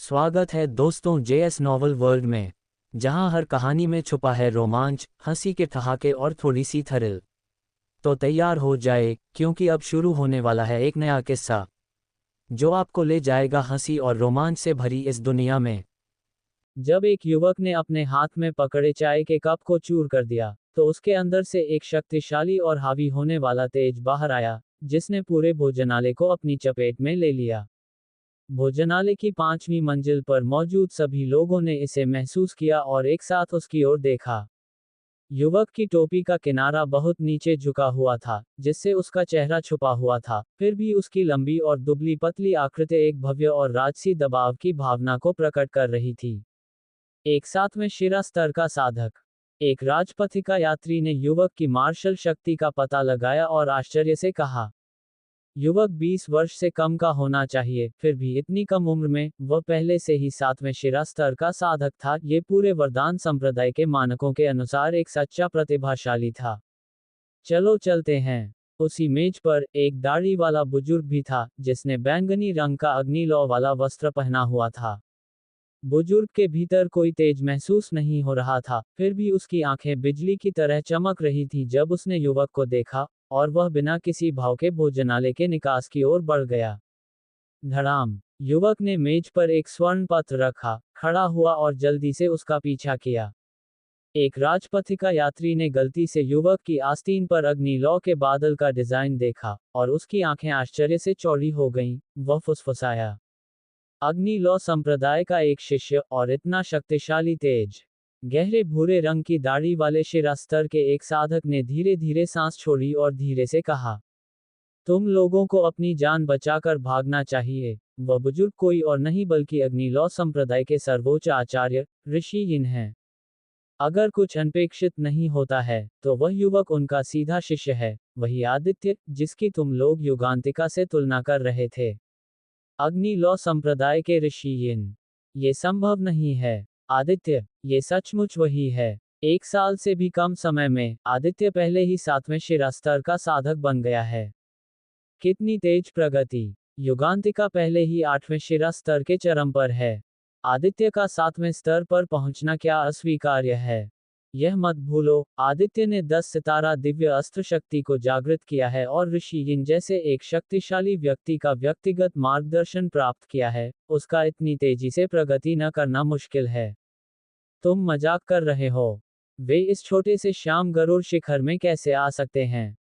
स्वागत है दोस्तों जेएस नॉवल वर्ल्ड में, जहां हर कहानी में छुपा है रोमांच, हंसी के ठहाके और थोड़ी सी थ्रिल। तो तैयार हो जाए, क्योंकि अब शुरू होने वाला है एक नया किस्सा जो आपको ले जाएगा हंसी और रोमांच से भरी इस दुनिया में। जब एक युवक ने अपने हाथ में पकड़े चाय के कप को चूर कर दिया, तो उसके अंदर से एक शक्तिशाली और हावी होने वाला तेज बाहर आया, जिसने पूरे भोजनालय को अपनी चपेट में ले लिया। भोजनालय की 5वीं मंजिल पर मौजूद सभी लोगों ने इसे महसूस किया और एक साथ उसकी ओर देखा। युवक की टोपी का किनारा बहुत नीचे झुका हुआ था, जिससे उसका चेहरा छुपा हुआ था, फिर भी उसकी लंबी और दुबली पतली आकृति एक भव्य और राजसी दबाव की भावना को प्रकट कर रही थी। एक साथ में शिरा स्तर का साधक, एक राजपथिका यात्री ने युवक की मार्शल शक्ति का पता लगाया और आश्चर्य से कहा। युवक 20 वर्ष से कम का होना चाहिए, फिर भी इतनी कम उम्र में वह पहले से ही 7वें शिरा स्तर का साधक था। ये पूरे वरदान संप्रदाय के मानकों के अनुसार एक सच्चा प्रतिभाशाली था। चलो चलते हैं। उसी मेज पर एक दाढ़ी वाला बुजुर्ग भी था, जिसने बैंगनी रंग का अग्निलौ वाला वस्त्र पहना हुआ था। बुजुर्ग के भीतर कोई तेज महसूस नहीं हो रहा था, फिर भी उसकी आंखें बिजली की तरह चमक रही थी जब उसने युवक को देखा, और वह बिना किसी भाव के भोजनालय के निकास की ओर बढ़ गया। धड़ाम! युवक ने मेज पर एक स्वर्ण पत्र रखा, खड़ा हुआ और जल्दी से उसका पीछा किया। एक राजपथिका यात्री ने गलती से युवक की आस्तीन पर अग्निलौ के बादल का डिजाइन देखा, और उसकी आंखें आश्चर्य से चौड़ी हो गईं। वह फुसफुसाया, अग्निलौ संप्रदाय का एक शिष्य, और इतना शक्तिशाली तेज! गहरे भूरे रंग की दाढ़ी वाले शिरा स्तर के एक साधक ने धीरे धीरे सांस छोड़ी और धीरे से कहा, तुम लोगों को अपनी जान बचाकर भागना चाहिए। वह बुजुर्ग कोई और नहीं बल्कि अग्निलौ संप्रदाय के सर्वोच्च आचार्य, ऋषि यिन हैं। अगर कुछ अनपेक्षित नहीं होता है, तो वह युवक उनका सीधा शिष्य है, वही आदित्य, जिसकी तुम लोग युगांतिका से तुलना कर रहे थे। अग्निलौ संप्रदाय के ऋषि यिन। ये संभव नहीं है। आदित्य, ये सचमुच वही है। 1 साल से भी कम समय में आदित्य पहले ही 7वें शिरा स्तर का साधक बन गया है। कितनी तेज प्रगति! युगांतिका पहले ही 8वें शिरा स्तर के चरम पर है। आदित्य का 7वें स्तर पर पहुंचना क्या अस्वीकार्य है। यह मत भूलो, आदित्य ने 10 सितारा दिव्य अस्त्र शक्ति को जागृत किया है और ऋषि यिन जैसे एक शक्तिशाली व्यक्ति का व्यक्तिगत मार्गदर्शन प्राप्त किया है। उसका इतनी तेजी से प्रगति न करना मुश्किल है। तुम मजाक कर रहे हो। वे इस छोटे से श्याम गरुड़ शिखर में कैसे आ सकते हैं?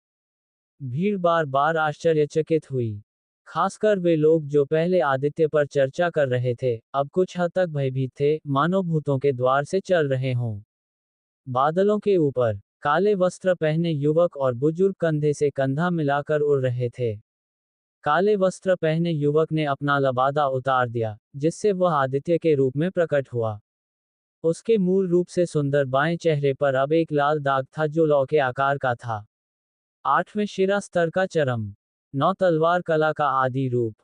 भीड़ बार बार आश्चर्यचकित हुई। खासकर वे लोग जो पहले आदित्य पर चर्चा कर रहे थे, अब कुछ हद तक भयभीत थे, मानो भूतों के द्वार से चल रहे हों। बादलों के ऊपर काले वस्त्र पहने युवक और बुजुर्ग कंधे से कंधा मिलाकर उड़ रहे थे। काले वस्त्र पहने युवक ने अपना लबादा उतार दिया, जिससे वह आदित्य के रूप में प्रकट हुआ। उसके मूल रूप से सुंदर बाएं चेहरे पर अब एक लाल दाग था जो लौ के आकार का था। 8वें शिरा स्तर का चरम। 9 तलवार कला का आदि रूप।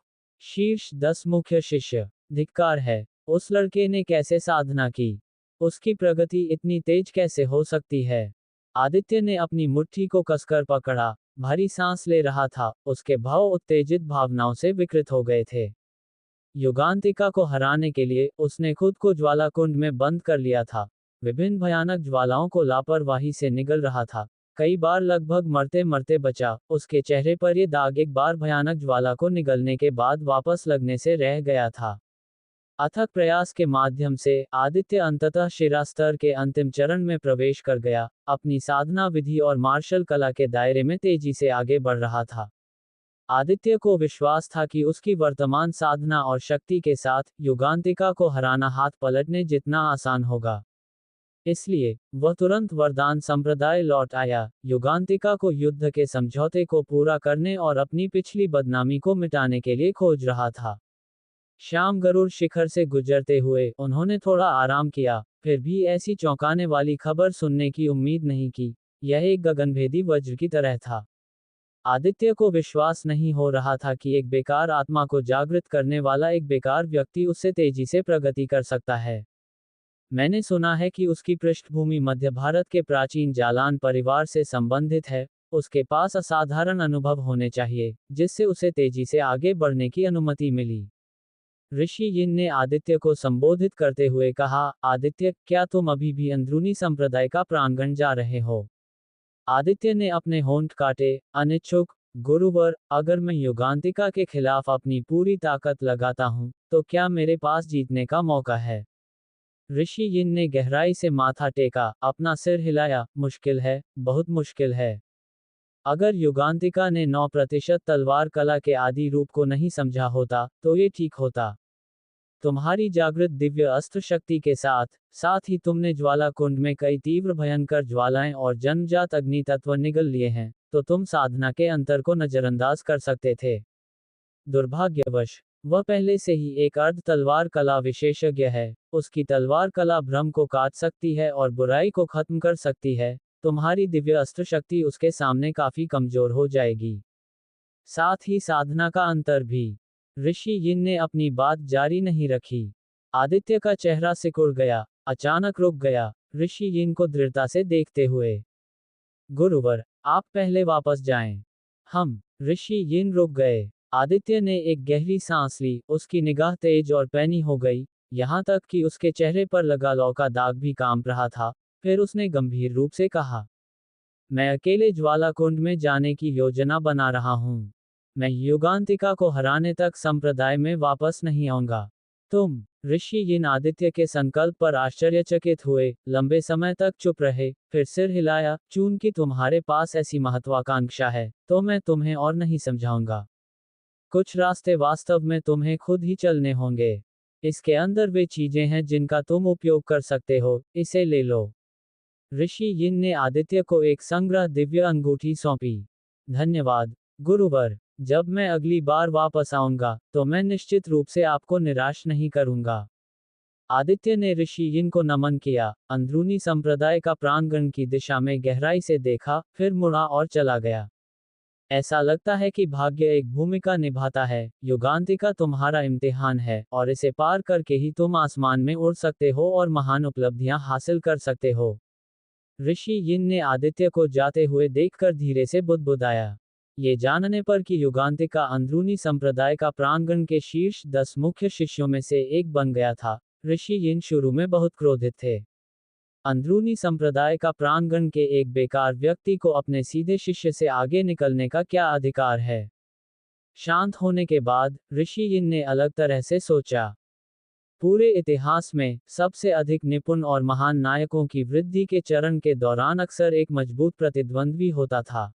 शीर्ष 10 मुख्य शिष्य। धिक्कार है। उस लड़के ने कैसे साधना की? उसकी प्रगति इतनी तेज कैसे हो सकती है? आदित्य ने अपनी मुट्ठी को कसकर पकड़ा, भारी सांस ले रहा था, उसके भाव उत्तेजित भावनाओं से विकृत हो गए थे। युगांतिका को हराने के लिए उसने खुद को ज्वाला कुंड में बंद कर लिया था। विभिन्न भयानक ज्वालाओं को लापरवाही से निगल रहा था। कई बार लगभग मरते मरते बचा। उसके चेहरे पर ये दाग एक बार भयानक ज्वाला को निगलने के बाद वापस लगने से रह गया था। अथक प्रयास के माध्यम से आदित्य अंततः शिरा स्तर के अंतिम चरण में प्रवेश कर गया, अपनी साधना विधि और मार्शल कला के दायरे में तेजी से आगे बढ़ रहा था। आदित्य को विश्वास था कि उसकी वर्तमान साधना और शक्ति के साथ युगांतिका को हराना हाथ पलटने जितना आसान होगा। इसलिए वह तुरंत वरदान संप्रदाय लौट आया, युगांतिका को युद्ध के समझौते को पूरा करने और अपनी पिछली बदनामी को मिटाने के लिए खोज रहा था। श्याम गरुड़ शिखर से गुजरते हुए उन्होंने थोड़ा आराम किया, फिर भी ऐसी चौंकाने वाली खबर सुनने की उम्मीद नहीं की। यह एक गगनभेदी वज्र की तरह था। आदित्य को विश्वास नहीं हो रहा था कि एक बेकार आत्मा को जागृत करने वाला एक बेकार व्यक्ति उससे तेजी से प्रगति कर सकता है। मैंने सुना है कि उसकी पृष्ठभूमि मध्य भारत के प्राचीन जालान परिवार से संबंधित है। उसके पास असाधारण अनुभव होने चाहिए, जिससे उसे तेजी से आगे बढ़ने की अनुमति मिली। ऋषि यिन ने आदित्य को संबोधित करते हुए कहा, आदित्य, क्या तुम अभी भी अंदरूनी संप्रदाय का प्रांगण जा रहे हो? आदित्य ने अपने होंठ काटे, अनिच्छुक। गुरुवर, अगर मैं युगांतिका के खिलाफ अपनी पूरी ताकत लगाता हूँ, तो क्या मेरे पास जीतने का मौका है? ऋषि यिन ने गहराई से माथा टेका, अपना सिर हिलाया, मुश्किल है, बहुत मुश्किल है। अगर युगांतिका ने 9% तलवार कला के आदि रूप को नहीं समझा होता, तो ये ठीक होता। तुम्हारी जागृत दिव्य अस्त्र शक्ति के साथ साथ ही तुमने ज्वाला कुंड में कई तीव्र भयंकर ज्वालाएं और जन्मजात अग्नि तत्व निगल लिए हैं, तो तुम साधना के अंतर को नजरअंदाज कर सकते थे। दुर्भाग्यवश, वह पहले से ही एक अर्ध तलवार कला विशेषज्ञ है। उसकी तलवार कला भ्रम को काट सकती है और बुराई को खत्म कर सकती है। तुम्हारी दिव्य अस्त्र शक्ति उसके सामने काफी कमजोर हो जाएगी। साथ ही साधना का अंतर भी। ऋषि यिन ने अपनी बात जारी नहीं रखी। आदित्य का चेहरा सिकुड़ गया, अचानक रुक गया, ऋषि यिन को दृढ़ता से देखते हुए। गुरुवर, आप पहले वापस जाएं। ऋषि यिन रुक गए। आदित्य ने एक गहरी सांस ली, उसकी निगाह तेज और पैनी हो गई, यहाँ तक कि उसके चेहरे पर लगा लौ का दाग भी कांप रहा था। फिर उसने गंभीर रूप से कहा, मैं अकेले ज्वाला कुंड में जाने की योजना बना रहा हूँ। मैं युगांतिका को हराने तक संप्रदाय में वापस नहीं आऊंगा। तुम। ऋषि यिन आदित्य के संकल्प पर आश्चर्यचकित हुए, लंबे समय तक चुप रहे, फिर सिर हिलाया, चूंकि तुम्हारे पास ऐसी महत्वाकांक्षा है, तो मैं तुम्हें और नहीं समझाऊंगा। कुछ रास्ते वास्तव में तुम्हें खुद ही चलने होंगे। इसके अंदर वे चीजें हैं जिनका तुम उपयोग कर सकते हो, इसे ले लो। ऋषि यिन ने आदित्य को एक संग्रह दिव्य अंगूठी सौंपी। धन्यवाद, गुरुवर। जब मैं अगली बार वापस आऊंगा, तो मैं निश्चित रूप से आपको निराश नहीं करूंगा। आदित्य ने ऋषि यिन को नमन किया, अंदरूनी संप्रदाय का प्रांगण की दिशा में गहराई से देखा, फिर मुड़ा और चला गया। ऐसा लगता है कि भाग्य एक भूमिका निभाता है। युगांतिका तुम्हारा इम्तिहान है, और इसे पार करके ही तुम आसमान में उड़ सकते हो और महान उपलब्धियां हासिल कर सकते हो। ऋषि यिन ने आदित्य को जाते हुए देखकर धीरे से बुदबुदाया। ये जानने पर कि युगांतिका अंदरूनी संप्रदाय का प्रांगण के शीर्ष 10 मुख्य शिष्यों में से एक बन गया था, ऋषि यिन शुरू में बहुत क्रोधित थे। अंदरूनी संप्रदाय का प्रांगण के एक बेकार व्यक्ति को अपने सीधे शिष्य से आगे निकलने का क्या अधिकार है? शांत होने के बाद ऋषि यिन ने अलग तरह से सोचा। पूरे इतिहास में सबसे अधिक निपुण और महान नायकों की वृद्धि के चरण के दौरान अक्सर एक मजबूत प्रतिद्वंद्वी होता था।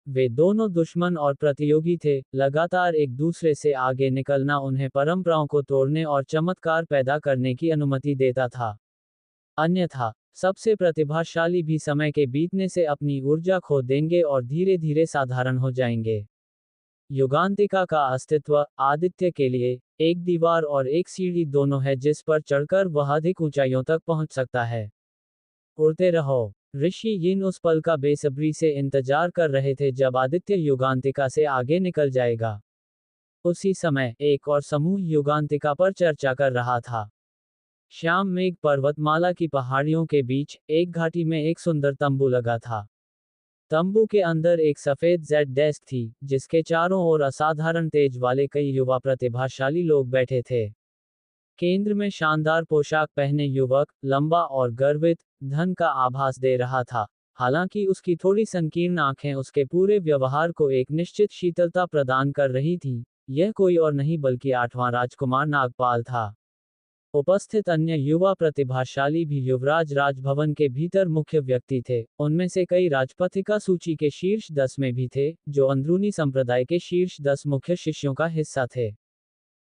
वे दोनों दुश्मन और प्रतियोगी थे, लगातार एक दूसरे से आगे निकलना उन्हें परंपराओं को तोड़ने और चमत्कार पैदा करने की अनुमति देता था। अन्यथा, सबसे प्रतिभाशाली भी समय के बीतने से अपनी ऊर्जा खो देंगे और धीरे धीरे साधारण हो जाएंगे। युगांतिका का अस्तित्व आदित्य के लिए एक दीवार और एक सीढ़ी दोनों है जिस पर चढ़कर वह अधिक ऊंचाइयों तक पहुंच सकता है। उड़ते रहो। ऋषि यिन उस पल का बेसब्री से इंतजार कर रहे थे जब आदित्य युगांतिका से आगे निकल जाएगा। उसी समय एक और समूह युगांतिका पर चर्चा कर रहा था। श्याम मेघ पर्वतमाला की पहाड़ियों के बीच एक घाटी में एक सुंदर तंबू लगा था। तंबू के अंदर एक सफेद जेड डेस्क थी, जिसके चारों ओर असाधारण तेज वाले कई युवा प्रतिभाशाली लोग बैठे थे। केंद्र में शानदार पोशाक पहने युवक, लंबा और गर्वित, धन का आभास दे रहा था। हालांकि उसकी थोड़ी संकीर्ण आंखें उसके पूरे व्यवहार को एक निश्चित शीतलता प्रदान कर रही थीं। यह कोई और नहीं बल्कि 8वां राजकुमार नागपाल था। उपस्थित अन्य युवा प्रतिभाशाली भी युवराज राजभवन के भीतर मुख्य व्यक्ति थे। उनमें से कई राजपथिका सूची के शीर्ष 10 में भी थे, जो अंदरूनी संप्रदाय के शीर्ष 10 मुख्य शिष्यों का हिस्सा थे।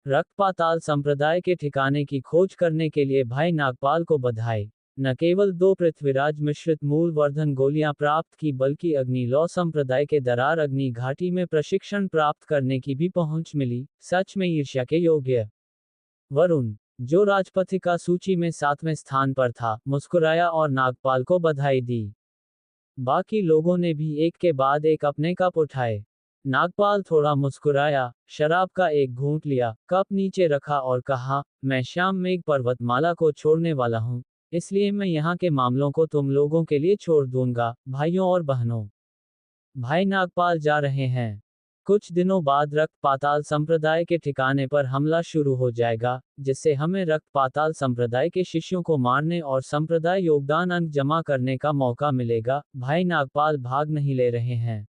रक्तपाताल संप्रदाय के ठिकाने की खोज करने के लिए भाई नागपाल को बधाई। न केवल 2 पृथ्वीराज मिश्रित मूलवर्धन गोलियां प्राप्त की, बल्कि अग्निलौ संप्रदाय के दरार अग्नि घाटी में प्रशिक्षण प्राप्त करने की भी पहुंच मिली। सच में ईर्ष्या के योग्य। वरुण, जो राजपथिका सूची में 7वें स्थान पर था, मुस्कुराया और नागपाल को बधाई दी। बाकी लोगों ने भी एक के बाद एक अपने कप उठाए। नागपाल थोड़ा मुस्कुराया, शराब का एक घूंट लिया, कप नीचे रखा और कहा, मैं श्याम मेघ पर्वतमाला को छोड़ने वाला हूँ, इसलिए मैं यहाँ के मामलों को तुम लोगों के लिए छोड़ दूंगा, भाइयों और बहनों। भाई नागपाल जा रहे हैं। कुछ दिनों बाद रक्त पाताल संप्रदाय के ठिकाने पर हमला शुरू हो जाएगा, जिससे हमें रक्त पाताल संप्रदाय के शिष्यों को मारने और संप्रदाय योगदान अंक जमा करने का मौका मिलेगा। भाई नागपाल भाग नहीं ले रहे हैं।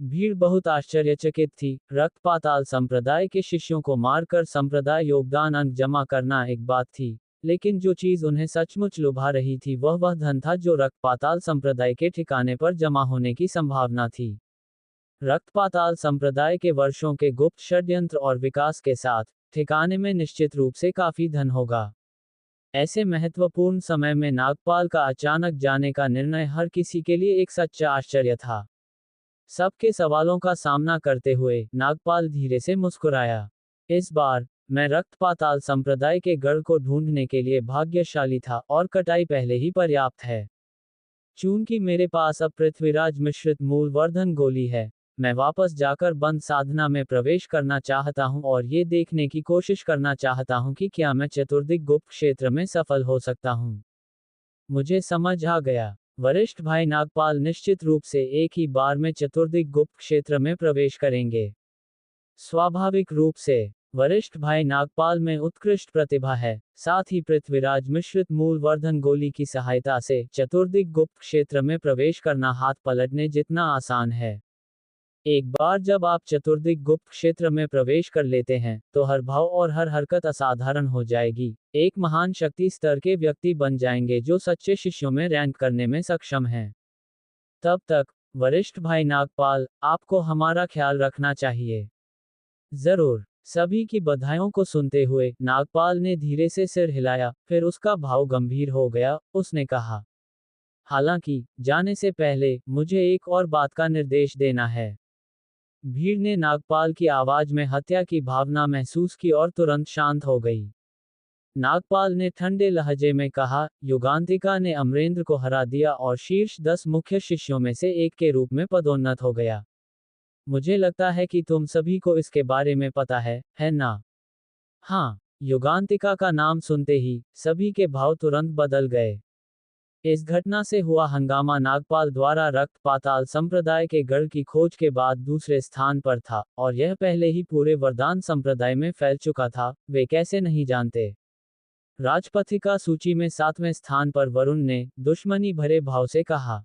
भीड़ बहुत आश्चर्यचकित थी। रक्त पाताल संप्रदाय के शिष्यों को मारकर संप्रदाय योगदान अंक जमा करना एक बात थी, लेकिन जो चीज उन्हें सचमुच लुभा रही थी वह धन था जो रक्त पाताल संप्रदाय के ठिकाने पर जमा होने की संभावना थी। रक्त पाताल संप्रदाय के वर्षों के गुप्त षड्यंत्र और विकास के साथ ठिकाने में निश्चित रूप से काफी धन होगा। ऐसे महत्वपूर्ण समय में नागपाल का अचानक जाने का निर्णय हर किसी के लिए एक सच्चा आश्चर्य था। सबके सवालों का सामना करते हुए नागपाल धीरे से मुस्कुराया। इस बार मैं रक्त पाताल संप्रदाय के गढ़ को ढूंढने के लिए भाग्यशाली था और कटाई पहले ही पर्याप्त है। चूंकि मेरे पास अब पृथ्वीराज मिश्रित मूलवर्धन गोली है, मैं वापस जाकर बंद साधना में प्रवेश करना चाहता हूं और ये देखने की कोशिश करना चाहता हूं कि क्या मैं चतुर्दिक गुप्त क्षेत्र में सफल हो सकता हूं। मुझे समझ आ गया, वरिष्ठ भाई नागपाल निश्चित रूप से एक ही बार में चतुर्दिक गुप्त क्षेत्र में प्रवेश करेंगे। स्वाभाविक रूप से वरिष्ठ भाई नागपाल में उत्कृष्ट प्रतिभा है, साथ ही पृथ्वीराज मिश्रित मूलवर्धन गोली की सहायता से चतुर्दिक गुप्त क्षेत्र में प्रवेश करना हाथ पलटने जितना आसान है। एक बार जब आप चतुर्दिक गुप्त क्षेत्र में प्रवेश कर लेते हैं, तो हर भाव और हर हरकत असाधारण हो जाएगी। एक महान शक्ति स्तर के व्यक्ति बन जाएंगे जो सच्चे शिष्यों में रैंक करने में सक्षम हैं। तब तक वरिष्ठ भाई नागपाल, आपको हमारा ख्याल रखना चाहिए। जरूर। सभी की बधाइयों को सुनते हुए नागपाल ने धीरे से सिर हिलाया, फिर उसका भाव गंभीर हो गया। उसने कहा, हालांकि जाने से पहले मुझे एक और बात का निर्देश देना है। भीड़ ने नागपाल की आवाज में हत्या की भावना महसूस की और तुरंत शांत हो गई। नागपाल ने ठंडे लहजे में कहा, युगांतिका ने अमरेंद्र को हरा दिया और शीर्ष 10 मुख्य शिष्यों में से एक के रूप में पदोन्नत हो गया। मुझे लगता है कि तुम सभी को इसके बारे में पता है ना? हाँ। युगांतिका का नाम सुनते ही सभी के भाव तुरंत बदल गए। इस घटना से हुआ हंगामा नागपाल द्वारा रक्त पाताल संप्रदाय के गढ़ की खोज के बाद दूसरे स्थान पर था, और यह पहले ही पूरे वरदान संप्रदाय में फैल चुका था। वे कैसे नहीं जानते? राजपथिका सूची में 7वें स्थान पर वरुण ने दुश्मनी भरे भाव से कहा,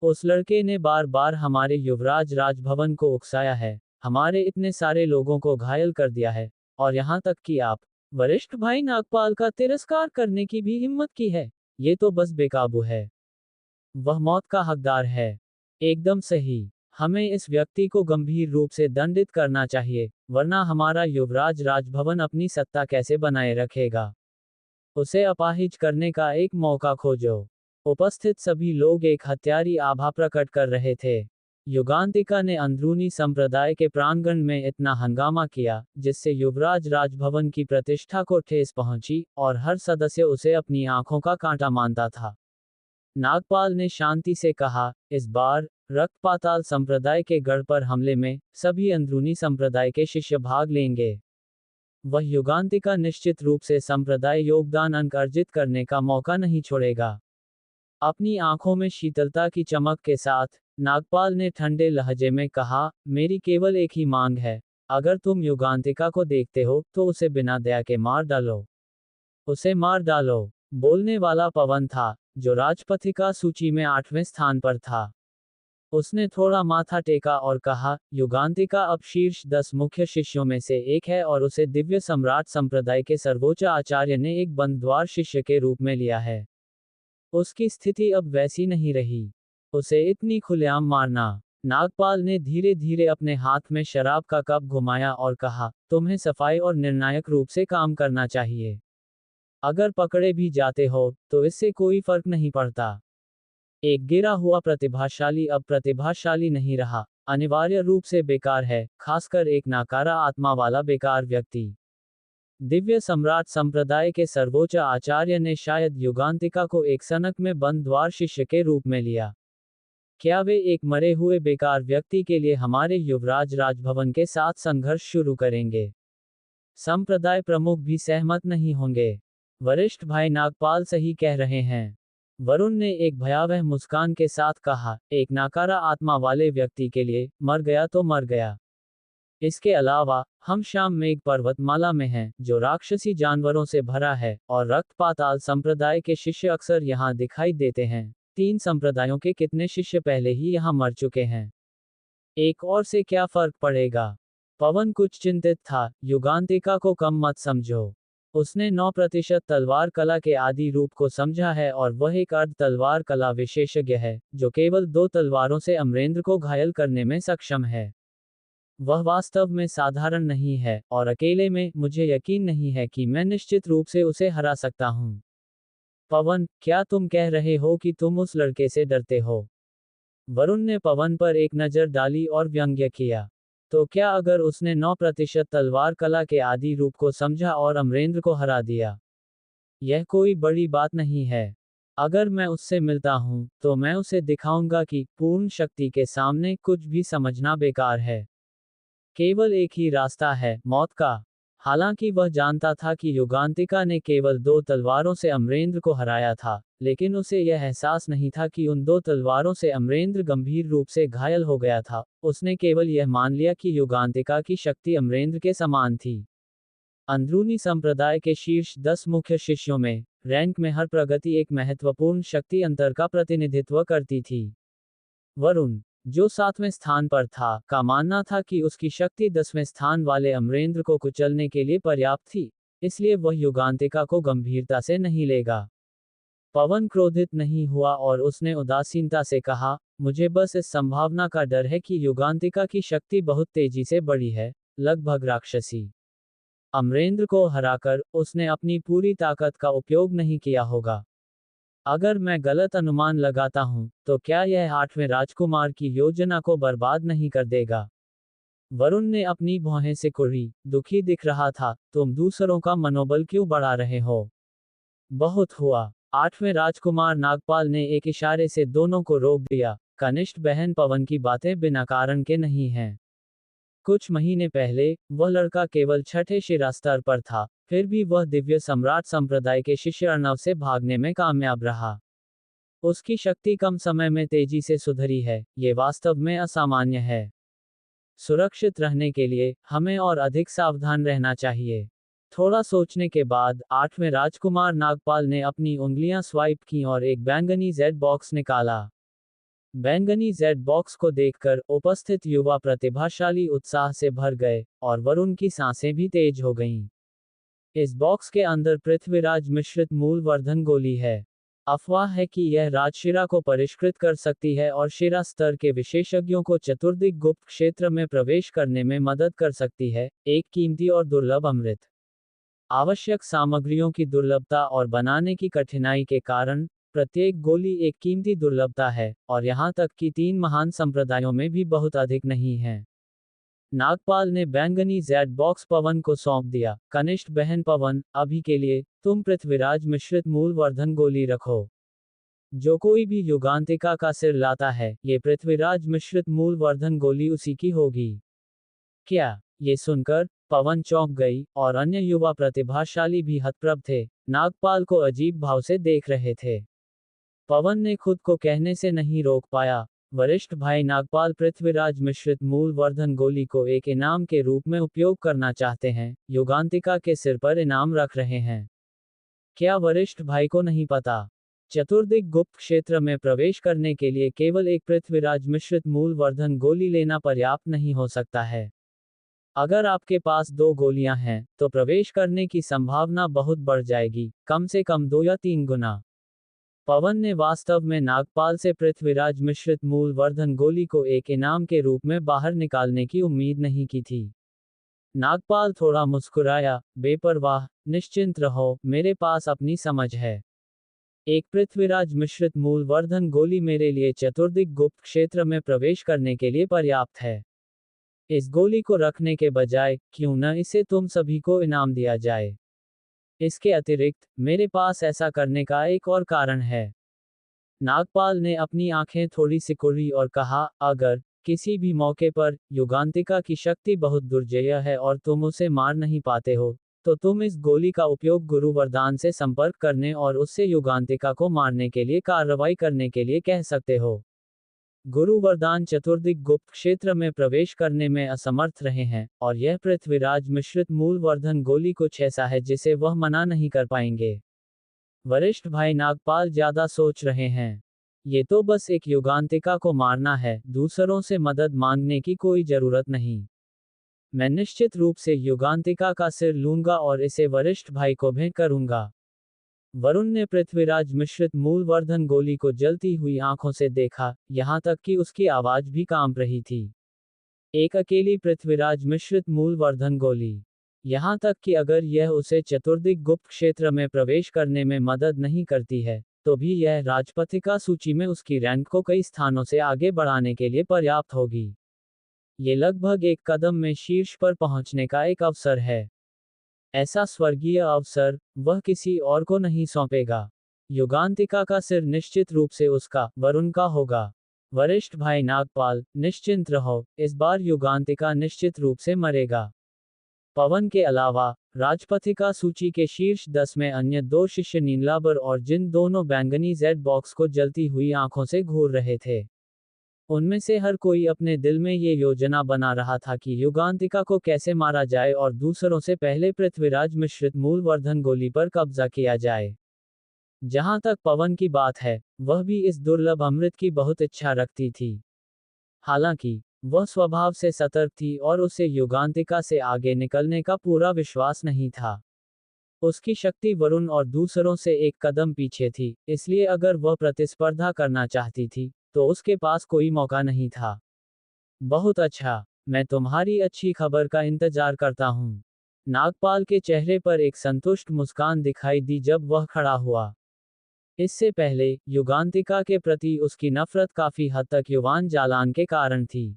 उस लड़के ने बार बार हमारे युवराज राजभवन को उकसाया है, हमारे इतने सारे लोगों को घायल कर दिया है, और यहाँ तक कि आप वरिष्ठ भाई नागपाल का तिरस्कार करने की भी हिम्मत की है। ये तो बस बेकाबू है। वह मौत का हकदार है। एकदम सही। हमें इस व्यक्ति को गंभीर रूप से दंडित करना चाहिए, वरना हमारा युवराज राजभवन अपनी सत्ता कैसे बनाए रखेगा। उसे अपाहिज करने का एक मौका खोजो। उपस्थित सभी लोग एक हत्यारी आभा प्रकट कर रहे थे। युगांतिका ने अंदरूनी संप्रदाय के प्रांगण में इतना हंगामा किया, जिससे युवराज राजभवन की प्रतिष्ठा को ठेस पहुंची, और हर सदस्य उसे अपनी आंखों का कांटा मानता था। नागपाल ने शांति से कहा, इस बार रक्त पाताल संप्रदाय के गढ़ पर हमले में सभी अंदरूनी संप्रदाय के शिष्य भाग लेंगे। वह युगांतिका निश्चित रूप से संप्रदाय योगदान अंक अर्जित करने का मौका नहीं छोड़ेगा। अपनी आंखों में शीतलता की चमक के साथ नागपाल ने ठंडे लहजे में कहा, मेरी केवल एक ही मांग है, अगर तुम युगांतिका को देखते हो तो उसे बिना दया के मार डालो। उसे मार डालो। बोलने वाला पवन था, जो राजपथिका सूची में 8वें स्थान पर था। उसने थोड़ा माथा टेका और कहा, युगांतिका अब शीर्ष 10 मुख्य शिष्यों में से एक है और उसे दिव्य सम्राट संप्रदाय के सर्वोच्च आचार्य ने एक बंद द्वार शिष्य के रूप में लिया है। उसकी स्थिति अब वैसी नहीं रही। उसे इतनी खुलेआम मारना। नागपाल ने धीरे धीरे अपने हाथ में शराब का कप घुमाया और कहा, तुम्हें सफाई और निर्णायक रूप से काम करना चाहिए। अगर पकड़े भी जाते हो तो इससे कोई फर्क नहीं पड़ता। एक गिरा हुआ प्रतिभाशाली अब प्रतिभाशाली नहीं रहा, अनिवार्य रूप से बेकार है, खासकर एक नाकारा आत्मा वाला बेकार व्यक्ति। दिव्य सम्राट संप्रदाय के सर्वोच्च आचार्य ने शायद युगांतिका को एक सनक में बंद द्वार शिष्य के रूप में लिया। क्या वे एक मरे हुए बेकार व्यक्ति के लिए हमारे युवराज राजभवन के साथ संघर्ष शुरू करेंगे? संप्रदाय प्रमुख भी सहमत नहीं होंगे। वरिष्ठ भाई नागपाल सही कह रहे हैं। वरुण ने एक भयावह मुस्कान के साथ कहा, एक नाकारा आत्मा वाले व्यक्ति के लिए, मर गया तो मर गया। इसके अलावा, हम श्याम मेघ पर्वतमाला में हैं, जो राक्षसी जानवरों से भरा है, और रक्त पाताल संप्रदाय के शिष्य अक्सर यहाँ दिखाई देते हैं। 3 संप्रदायों के कितने शिष्य पहले ही यहाँ मर चुके हैं। एक और से क्या फर्क पड़ेगा? पवन कुछ चिंतित था। युगांतिका को कम मत समझो। उसने 9% तलवार कला के आदि रूप को समझा है और वह एक अर्ध तलवार कला विशेषज्ञ है, जो केवल 2 तलवारों से अमरेंद्र को घायल करने में सक्षम है। वह वास्तव में साधारण नहीं है, और अकेले में, मुझे यकीन नहीं है कि मैं निश्चित रूप से उसे हरा सकता हूँ। पवन, क्या तुम कह रहे हो कि तुम उस लड़के से डरते हो? वरुण ने पवन पर एक नज़र डाली और व्यंग्य किया। तो क्या अगर उसने 9% तलवार कला के आदि रूप को समझा और अमरेंद्र को हरा दिया? यह कोई बड़ी बात नहीं है। अगर मैं उससे मिलता हूँ, तो मैं उसे दिखाऊंगा कि पूर्ण शक्ति के सामने कुछ भी समझना बेकार है। केवल एक ही रास्ता है, मौत का। हालांकि वह जानता था कि युगांतिका ने केवल 2 तलवारों से अमरेंद्र को हराया था, लेकिन उसे यह एहसास नहीं था कि उन 2 तलवारों से अमरेंद्र गंभीर रूप से घायल हो गया था। उसने केवल यह मान लिया कि युगांतिका की शक्ति अमरेंद्र के समान थी। अंदरूनी संप्रदाय के शीर्ष 10 मुख्य शिष्यों में, रैंक में हर प्रगति एक महत्वपूर्ण शक्ति अंतर का प्रतिनिधित्व करती थी। वरुण, जो 7वें स्थान पर था, का मानना था कि उसकी शक्ति 10वें स्थान वाले अमरेंद्र को कुचलने के लिए पर्याप्त थी, इसलिए वह युगांतिका को गंभीरता से नहीं लेगा। पवन क्रोधित नहीं हुआ और उसने उदासीनता से कहा, मुझे बस इस संभावना का डर है कि युगांतिका की शक्ति बहुत तेजी से बढ़ी है, लगभग राक्षसी। अमरेंद्र को हराकर, उसने अपनी पूरी ताकत का उपयोग नहीं किया होगा। अगर मैं गलत अनुमान लगाता हूं, तो क्या यह 8वें राजकुमार की योजना को बर्बाद नहीं कर देगा? वरुण ने अपनी भौहें सिकुड़ी, दुखी दिख रहा था। तुम दूसरों का मनोबल क्यों बढ़ा रहे हो? बहुत हुआ। 8वें राजकुमार नागपाल ने एक इशारे से दोनों को रोक दिया। कनिष्ठ बहन पवन की बातें बिना कारण के नहीं हैं। कुछ महीने पहले, वह लड़का केवल 6ठे शिरा स्तर पर था, फिर भी वह दिव्य सम्राट संप्रदाय के शिष्य अर्णव से भागने में कामयाब रहा। उसकी शक्ति कम समय में तेजी से सुधरी है, ये वास्तव में असामान्य है। सुरक्षित रहने के लिए, हमें और अधिक सावधान रहना चाहिए। थोड़ा सोचने के बाद, 8वें राजकुमार नागपाल ने अपनी उंगलियां स्वाइप की और एक बैंगनी जेड बॉक्स निकाला। बैंगनी जेड बॉक्स को देखकर उपस्थित युवा प्रतिभाशाली उत्साह से भर गए, और वरुण की सांसें भी तेज हो गईं। इस बॉक्स के अंदर पृथ्वीराज मिश्रित मूलवर्धन गोली है। अफवाह है कि यह राजशिरा को परिष्कृत कर सकती है और शिरा स्तर के विशेषज्ञों को चतुर्दिक गुप्त क्षेत्र में प्रवेश करने में मदद कर सकती है। एक कीमती और दुर्लभ अमृत। आवश्यक सामग्रियों की दुर्लभता और बनाने की कठिनाई के कारण, प्रत्येक गोली एक कीमती दुर्लभता है, और यहाँ तक कि 3 महान संप्रदायों में भी बहुत अधिक नहीं है। नागपाल ने बैंगनी जेड बॉक्स पवन को सौंप दिया। कनिष्ठ बहन पवन, अभी के लिए, तुम पृथ्वीराज मिश्रित मूलवर्धन गोली रखो। जो कोई भी युगांतिका का सिर लाता है, ये पृथ्वीराज मिश्रित मूलवर्धन गोली उसी की होगी। क्या? ये सुनकर, पवन चौंक गई, और अन्य युवा प्रतिभाशाली भी हतप्रभ थे, नागपाल को अजीब भाव से देख रहे थे। पवन ने खुद को कहने से नहीं रोक पाया, वरिष्ठ भाई नागपाल पृथ्वीराज मिश्रित मूलवर्धन गोली को एक इनाम के रूप में उपयोग करना चाहते हैं, युगांतिका के सिर पर इनाम रख रहे हैं। क्या वरिष्ठ भाई को नहीं पता? चतुर्दिक गुप्त क्षेत्र में प्रवेश करने के लिए केवल एक पृथ्वीराज मिश्रित मूलवर्धन गोली लेना पर्याप्त नहीं हो सकता है। अगर आपके पास 2 गोलियां हैं, तो प्रवेश करने की संभावना बहुत बढ़ जाएगी, कम से कम 2 या 3 गुना। पवन ने वास्तव में नागपाल से पृथ्वीराज मिश्रित मूलवर्धन गोली को एक इनाम के रूप में बाहर निकालने की उम्मीद नहीं की थी। नागपाल थोड़ा मुस्कुराया, बेपरवाह, निश्चिंत रहो, मेरे पास अपनी समझ है। एक पृथ्वीराज मिश्रित मूलवर्धन गोली मेरे लिए चतुर्दिक गुप्त क्षेत्र में प्रवेश करने के लिए पर्याप्त है। इस गोली को रखने के बजाय, क्यों न इसे तुम सभी को इनाम दिया जाए। इसके अतिरिक्त, मेरे पास ऐसा करने का एक और कारण है। नागपाल ने अपनी आंखें थोड़ी सिकुड़ी और कहा, अगर किसी भी मौके पर युगांतिका की शक्ति बहुत दुर्जेय है और तुम उसे मार नहीं पाते हो, तो तुम इस गोली का उपयोग गुरु वरदान से संपर्क करने और उससे युगांतिका को मारने के लिए कार्रवाई करने के लिए कह सकते हो। गुरु वरदान चतुर्दिक गुप्त क्षेत्र में प्रवेश करने में असमर्थ रहे हैं, और यह पृथ्वीराज मिश्रित मूल वर्धन गोली कुछ ऐसा है जिसे वह मना नहीं कर पाएंगे। वरिष्ठ भाई नागपाल ज्यादा सोच रहे हैं। ये तो बस एक युगांतिका को मारना है, दूसरों से मदद मांगने की कोई जरूरत नहीं। मैं निश्चित रूप से युगांतिका का सिर लूंगा और इसे वरिष्ठ भाई को भेंट करूंगा। वरुण ने पृथ्वीराज मिश्रित मूलवर्धन गोली को जलती हुई आंखों से देखा, यहां तक कि उसकी आवाज भी कांप रही थी। एक अकेली पृथ्वीराज मिश्रित मूलवर्धन गोली। यहां तक कि अगर यह उसे चतुर्दिक गुप्त क्षेत्र में प्रवेश करने में मदद नहीं करती है, तो भी यह राजपथिका सूची में उसकी रैंक को कई स्थानों से आगे बढ़ाने के लिए पर्याप्त होगी। ये लगभग एक कदम में शीर्ष पर पहुंचने का एक अवसर है। ऐसा स्वर्गीय अवसर वह किसी और को नहीं सौंपेगा। युगांतिका का सिर निश्चित रूप से उसका, वरुण का होगा। वरिष्ठ भाई नागपाल, निश्चिंत रहो, इस बार युगांतिका निश्चित रूप से मरेगा। पवन के अलावा, राजपथिका सूची के शीर्ष 10 में अन्य 2 शिष्य नीलाबर और जिन दोनों बैंगनी जेड बॉक्स को जलती हुई आंखों से घूर रहे थे, उनमें से हर कोई अपने दिल में ये योजना बना रहा था कि युगांतिका को कैसे मारा जाए और दूसरों से पहले पृथ्वीराज मिश्रित मूलवर्धन गोली पर कब्जा किया जाए। जहां तक पवन की बात है, वह भी इस दुर्लभ अमृत की बहुत इच्छा रखती थी। हालांकि वह स्वभाव से सतर्क थी और उसे युगांतिका से आगे निकलने का पूरा विश्वास नहीं था। उसकी शक्ति वरुण और दूसरों से एक कदम पीछे थी, इसलिए अगर वह प्रतिस्पर्धा करना चाहती थी, तो उसके पास कोई मौका नहीं था। बहुत अच्छा, मैं तुम्हारी अच्छी खबर का इंतजार करता हूँ। नागपाल के चेहरे पर एक संतुष्ट मुस्कान दिखाई दी जब वह खड़ा हुआ। इससे पहले, युगांतिका के प्रति उसकी नफरत काफी हद तक युवान जालान के कारण थी।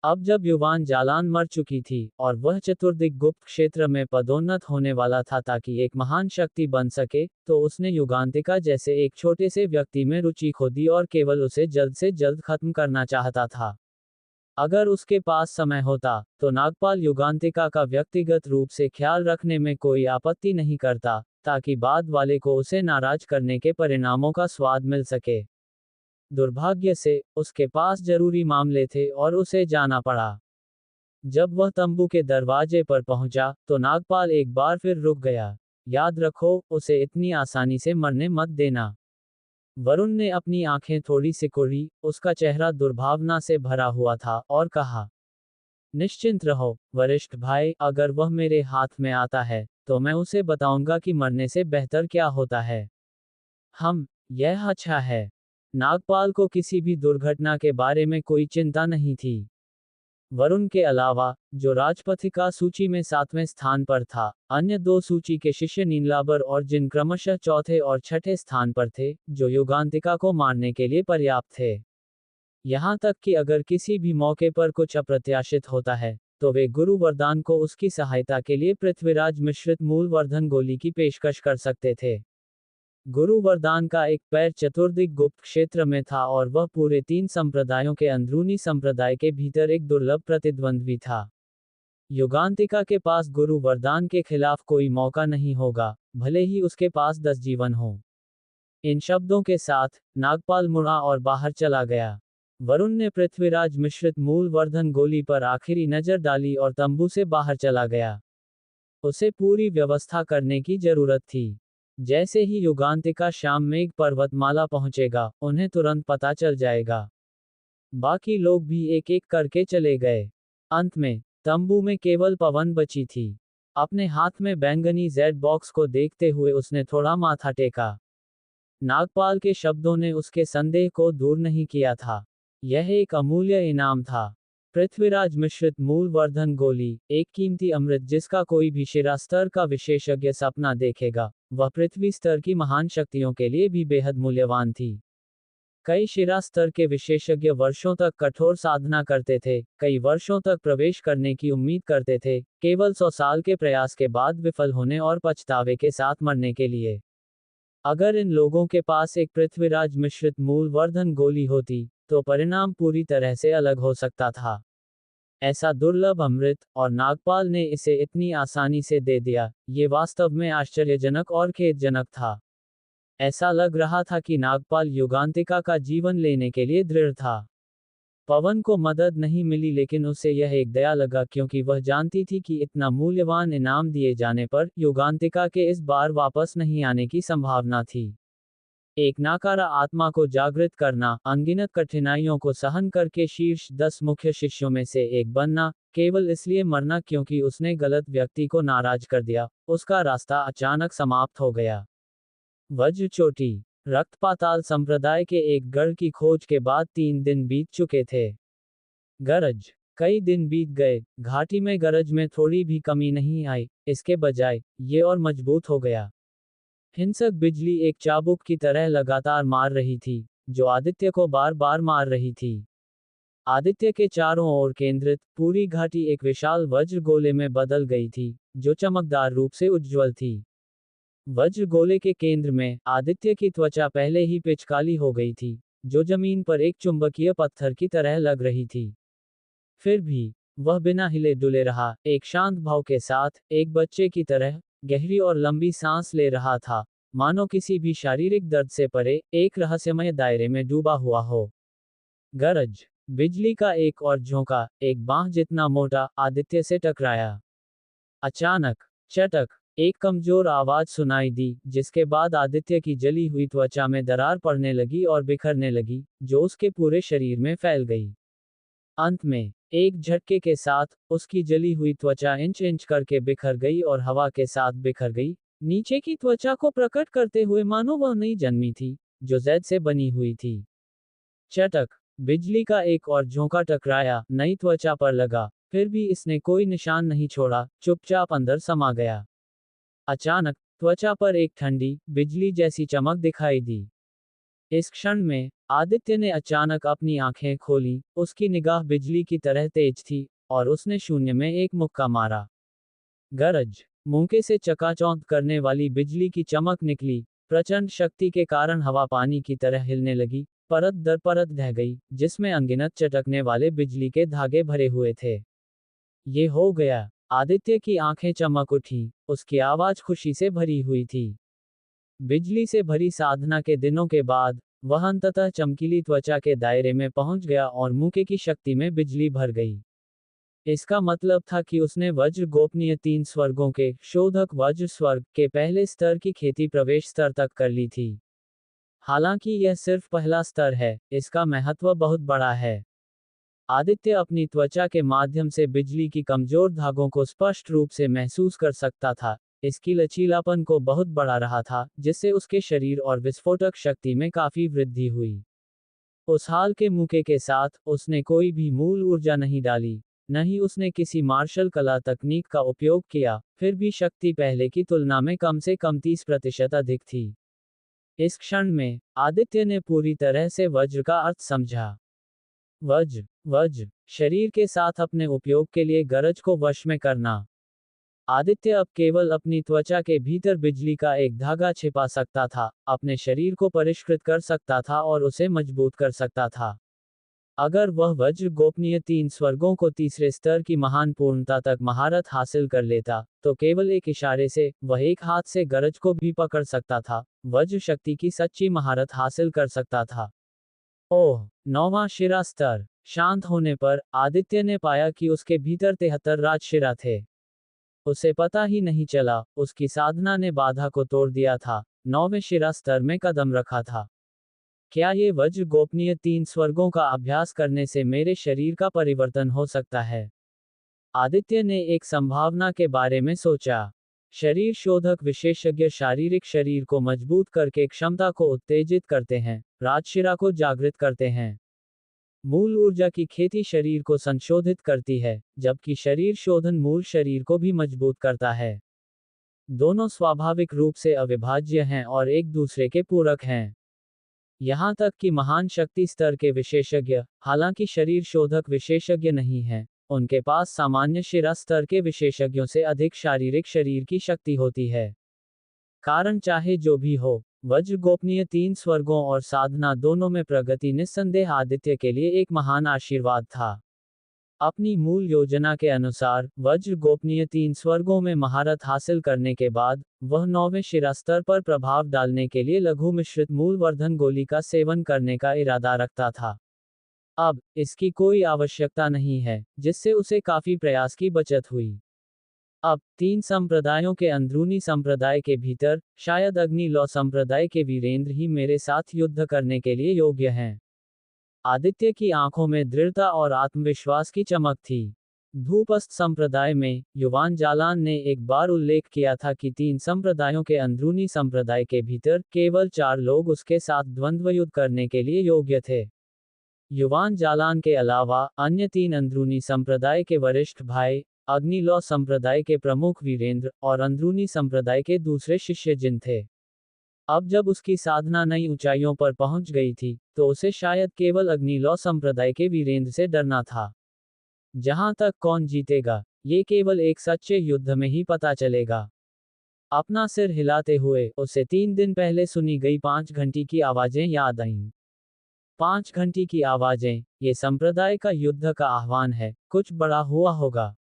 अब जब युवान जालान मर चुकी थी, और वह चतुर्दिक गुप्त क्षेत्र में पदोन्नत होने वाला था ताकि एक महान शक्ति बन सके, तो उसने युगांतिका जैसे एक छोटे से व्यक्ति में रुचि खो दी और केवल उसे जल्द से जल्द खत्म करना चाहता था। अगर उसके पास समय होता, तो नागपाल युगांतिका का व्यक्तिगत रूप से ख्याल रखने में कोई आपत्ति नहीं करता, ताकि बाद वाले को उसे नाराज करने के परिणामों का स्वाद मिल सके। दुर्भाग्य से, उसके पास जरूरी मामले थे और उसे जाना पड़ा। जब वह तंबू के दरवाजे पर पहुंचा, तो नागपाल एक बार फिर रुक गया। याद रखो, उसे इतनी आसानी से मरने मत देना। वरुण ने अपनी आंखें थोड़ी सिकुड़ी, उसका चेहरा दुर्भावना से भरा हुआ था, और कहा, निश्चिंत रहो, वरिष्ठ भाई, अगर वह मेरे हाथ में आता है, तो मैं उसे बताऊंगा कि मरने से बेहतर क्या होता है। यह अच्छा है। नागपाल को किसी भी दुर्घटना के बारे में कोई चिंता नहीं थी। वरुण के अलावा, जो राजपथिका सूची में 7वें स्थान पर था, अन्य 2 सूची के शिष्य नीलाबर और जिन क्रमशः चौथे और छठे स्थान पर थे, जो युगांतिका को मारने के लिए पर्याप्त थे। यहां तक कि अगर किसी भी मौके पर कुछ अप्रत्याशित होता है, तो वे गुरु वरदान को उसकी सहायता के लिए पृथ्वीराज मिश्रित मूलवर्धन गोली की पेशकश कर सकते थे। गुरु वरदान का एक पैर चतुर्दिक गुप्त क्षेत्र में था और वह पूरे 3 संप्रदायों के अंदरूनी संप्रदाय के भीतर एक दुर्लभ प्रतिद्वंद्वी था। युगांतिका के पास गुरु वरदान के खिलाफ कोई मौका नहीं होगा, भले ही उसके पास 10 जीवन हो। इन शब्दों के साथ, नागपाल मुड़ा और बाहर चला गया। वरुण ने पृथ्वीराज मिश्रित मूलवर्धन गोली पर आखिरी नजर डाली और तंबू से बाहर चला गया। उसे पूरी व्यवस्था करने की जरूरत थी। जैसे ही युगांतिका श्याम मेघ पर्वतमाला पहुंचेगा, उन्हें तुरंत पता चल जाएगा। बाकी लोग भी एक एक करके चले गए। अंत में, तंबू में केवल पवन बची थी। अपने हाथ में बैंगनी जेड बॉक्स को देखते हुए उसने थोड़ा माथा टेका। नागपाल के शब्दों ने उसके संदेह को दूर नहीं किया था। यह एक अमूल्य इनाम था। पृथ्वीराज मिश्रित मूलवर्धन गोली, एक कीमती अमृत जिसका कोई भी शिरा स्तर का विशेषज्ञ सपना देखेगा, वह पृथ्वी स्तर की महान शक्तियों के लिए भी बेहद मूल्यवान थी। कई शिरा स्तर के विशेषज्ञ वर्षों तक कठोर साधना करते थे, कई वर्षों तक प्रवेश करने की उम्मीद करते थे, केवल 100 साल के प्रयास के बाद विफल होने और पछतावे के साथ मरने के लिए। अगर इन लोगों के पास एक पृथ्वीराज मिश्रित मूलवर्धन गोली होती, तो परिणाम पूरी तरह से अलग हो सकता था। ऐसा दुर्लभ अमृत, और नागपाल ने इसे इतनी आसानी से दे दिया, ये वास्तव में आश्चर्यजनक और खेदजनक था। ऐसा लग रहा था कि नागपाल युगांतिका का जीवन लेने के लिए दृढ़ था। पवन को मदद नहीं मिली, लेकिन उसे यह एक दया लगा, क्योंकि वह जानती थी कि इतना मूल्यवान इनाम दिए जाने पर युगांतिका के इस बार वापस नहीं आने की संभावना थी। एक नाकारा आत्मा को जागृत करना, अनगिनत कठिनाइयों को सहन करके शीर्ष 10 मुख्य शिष्यों में से एक बनना, केवल इसलिए मरना क्योंकि उसने गलत व्यक्ति को नाराज कर दिया, उसका रास्ता अचानक समाप्त हो गया। वज्र चोटी। रक्तपाताल संप्रदाय के एक गढ़ की खोज के बाद 3 दिन बीत चुके थे। गरज। कई दिन बीत गए, घाटी में गरज में थोड़ी भी कमी नहीं आई, इसके बजाय ये और मजबूत हो गया। हिंसक बिजली एक चाबुक की तरह लगातार मार रही थी, जो आदित्य को बार बार मार रही थी। आदित्य के चारों ओर केंद्रित पूरी घाटी एक विशाल वज्र गोले में बदल गई थी, जो चमकदार रूप से उज्ज्वल थी। वज्र गोले के केंद्र में आदित्य की त्वचा पहले ही पिचकाली हो गई थी, जो जमीन पर एक चुंबकीय पत्थर की तरह लग रही थी। फिर भी वह बिना हिले डुले रहा, एक शांत भाव के साथ, एक बच्चे की तरह गहरी और लंबी सांस ले रहा था, मानो किसी भी शारीरिक दर्द से परे एक रहस्यमय दायरे में डूबा हुआ हो। गरज। बिजली का एक और झोंका, एक बांह जितना मोटा, आदित्य से टकराया। अचानक चटक, एक कमजोर आवाज सुनाई दी, जिसके बाद आदित्य की जली हुई त्वचा में दरार पड़ने लगी और बिखरने लगी, जो उसके पूरे शरीर में फैल गई। अंत में एक झटके के साथ उसकी जली हुई त्वचा इंच इंच करके बिखर गई और हवा के साथ बिखर गई, नीचे की त्वचा को प्रकट करते हुए मानो वह नई जन्मी थी, जो जैद से बनी हुई थी। चटक। बिजली का एक और झोंका टकराया, नई त्वचा पर लगा, फिर भी इसने कोई निशान नहीं छोड़ा, चुपचाप अंदर समा गया। अचानक त्वचा पर एक ठंडी, बिजली जैसी चमक दिखाई दी। इस क्षण में आदित्य ने अचानक अपनी आंखें खोली, उसकी निगाह बिजली की तरह तेज थी, और उसने शून्य में एक मुक्का मारा। गरज। मुंके से चकाचौंध करने वाली बिजली की चमक निकली, प्रचंड शक्ति के कारण हवा पानी की तरह हिलने लगी, परत दर परत ढह गई, जिसमें अनगिनत चटकने वाले बिजली के धागे भरे हुए थे। ये हो गया। आदित्य की आंखें चमक उठी, उसकी आवाज खुशी से भरी हुई थी। बिजली से भरी साधना के दिनों के बाद वह अंततः चमकीली त्वचा के दायरे में पहुंच गया और मुके की शक्ति में बिजली भर गई। इसका मतलब था कि उसने वज्र गोपनीय 3 स्वर्गों के शोधक वज्र स्वर्ग के पहले स्तर की खेती प्रवेश स्तर तक कर ली थी। हालांकि यह सिर्फ पहला स्तर है, इसका महत्व बहुत बड़ा है। आदित्य अपनी त्वचा के माध्यम से बिजली की कमजोर धागों को स्पष्ट रूप से महसूस कर सकता था, इसकी लचीलापन को बहुत बढ़ा रहा था, जिससे उसके शरीर और विस्फोटक शक्ति में काफी वृद्धि हुई। उस हाल के मुके के साथ उसने कोई भी मूल ऊर्जा नहीं डाली, न ही उसने किसी मार्शल कला तकनीक का उपयोग किया, फिर भी शक्ति पहले की तुलना में कम से कम 30% अधिक थी। इस क्षण में आदित्य ने पूरी तरह से वज्र का अर्थ समझा। वज्र। वज्र शरीर के साथ अपने उपयोग के लिए गरज को वश में करना। आदित्य अब केवल अपनी त्वचा के भीतर बिजली का एक धागा छिपा सकता था, अपने शरीर को परिष्कृत कर सकता था और उसे मजबूत कर सकता था। अगर वह वज्र गोपनीय 3 स्वर्गों को तीसरे स्तर की महान पूर्णता तक महारत हासिल कर लेता, तो केवल एक इशारे से वह एक हाथ से गरज को भी पकड़ सकता था, वज्र शक्ति की सच्ची महारत हासिल कर सकता था। ओह, 9वां शिरा स्तर। शांत होने पर आदित्य ने पाया कि उसके भीतर 73 राजशिरा थे। उसे पता ही नहीं चला, उसकी साधना ने बाधा को तोड़ दिया था, 9वें शिरा स्तर में कदम रखा था। क्या ये वज्र गोपनीय 3 स्वर्गों का अभ्यास करने से मेरे शरीर का परिवर्तन हो सकता है? आदित्य ने एक संभावना के बारे में सोचा। शरीर शोधक विशेषज्ञ शारीरिक शरीर को मजबूत करके क्षमता को उत्तेजित करते हैं, राजशिरा को जागृत करते हैं। मूल ऊर्जा की खेती शरीर को संशोधित करती है, जबकि शरीर शोधन मूल शरीर को भी मजबूत करता है। दोनों स्वाभाविक रूप से अविभाज्य हैं और एक दूसरे के पूरक हैं। यहाँ तक कि महान शक्ति स्तर के विशेषज्ञ, हालांकि शरीर शोधक विशेषज्ञ नहीं हैं, उनके पास सामान्य शिरा स्तर के विशेषज्ञों से अधिक शारीरिक शरीर की शक्ति होती है। कारण चाहे जो भी हो, वज्र गोपनीय 3 स्वर्गों और साधना दोनों में प्रगति निस्संदेह आदित्य के लिए एक महान आशीर्वाद था। अपनी मूल योजना के अनुसार वज्र गोपनीय 3 स्वर्गों में महारत हासिल करने के बाद वह 9वें शिरा स्तर पर प्रभाव डालने के लिए लघु मिश्रित मूलवर्धन गोली का सेवन करने का इरादा रखता था। अब इसकी कोई आवश्यकता नहीं है, जिससे उसे काफी प्रयास की बचत हुई। अब 3 संप्रदायों के अंदरूनी संप्रदाय के भीतर शायद अग्नि लौ संप्रदाय के वीरेंद्र ही मेरे साथ युद्ध करने के लिए योग्य हैं। आदित्य की आंखों में दृढ़ता और आत्मविश्वास की चमक थी। धूपस्थ संप्रदाय में युवान जालान ने एक बार उल्लेख किया था कि 3 संप्रदायों के अंदरूनी संप्रदाय के भीतर केवल 4 लोग उसके साथ द्वंद्व युद्ध करने के लिए योग्य थे। युवान जालान के अलावा अन्य 3 अंदरूनी संप्रदाय के वरिष्ठ भाई, अग्निलौ संप्रदाय के प्रमुख वीरेंद्र और अंदरूनी संप्रदाय के दूसरे शिष्य जिन थे। अब जब उसकी साधना नई ऊंचाइयों पर पहुंच गई थी, तो उसे शायद केवल अग्निलौ संप्रदाय के वीरेंद्र से डरना था। जहां तक कौन जीतेगा, ये केवल एक सच्चे युद्ध में ही पता चलेगा। अपना सिर हिलाते हुए उसे 3 दिन पहले सुनी गई 5 घंटी की आवाजें याद आईं। 5 घंटी की आवाजें, ये संप्रदाय का युद्ध का आह्वान है, कुछ बड़ा हुआ होगा।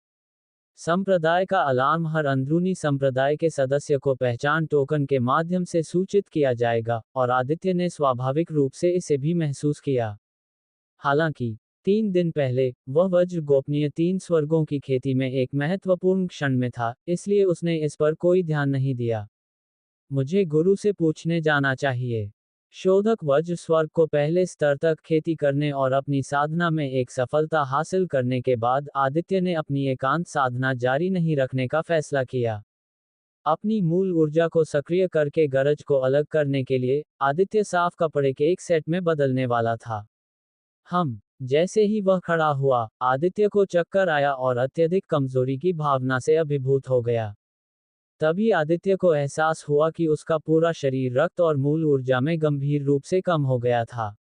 संप्रदाय का अलार्म हर अंदरूनी संप्रदाय के सदस्य को पहचान टोकन के माध्यम से सूचित किया जाएगा, और आदित्य ने स्वाभाविक रूप से इसे भी महसूस किया। हालांकि 3 दिन पहले वह वज्र गोपनीय 3 स्वर्गों की खेती में एक महत्वपूर्ण क्षण में था, इसलिए उसने इस पर कोई ध्यान नहीं दिया। मुझे गुरु से पूछने जाना चाहिए। शोधक वज्र स्वर्ग को पहले स्तर तक खेती करने और अपनी साधना में एक सफलता हासिल करने के बाद आदित्य ने अपनी एकांत साधना जारी नहीं रखने का फैसला किया। अपनी मूल ऊर्जा को सक्रिय करके गरज को अलग करने के लिए आदित्य साफ कपड़े के एक सेट में बदलने वाला था। जैसे ही वह खड़ा हुआ, आदित्य को चक्कर आया और अत्यधिक कमजोरी की भावना से अभिभूत हो गया। तभी आदित्य को एहसास हुआ कि उसका पूरा शरीर रक्त और मूल ऊर्जा में गंभीर रूप से कम हो गया था।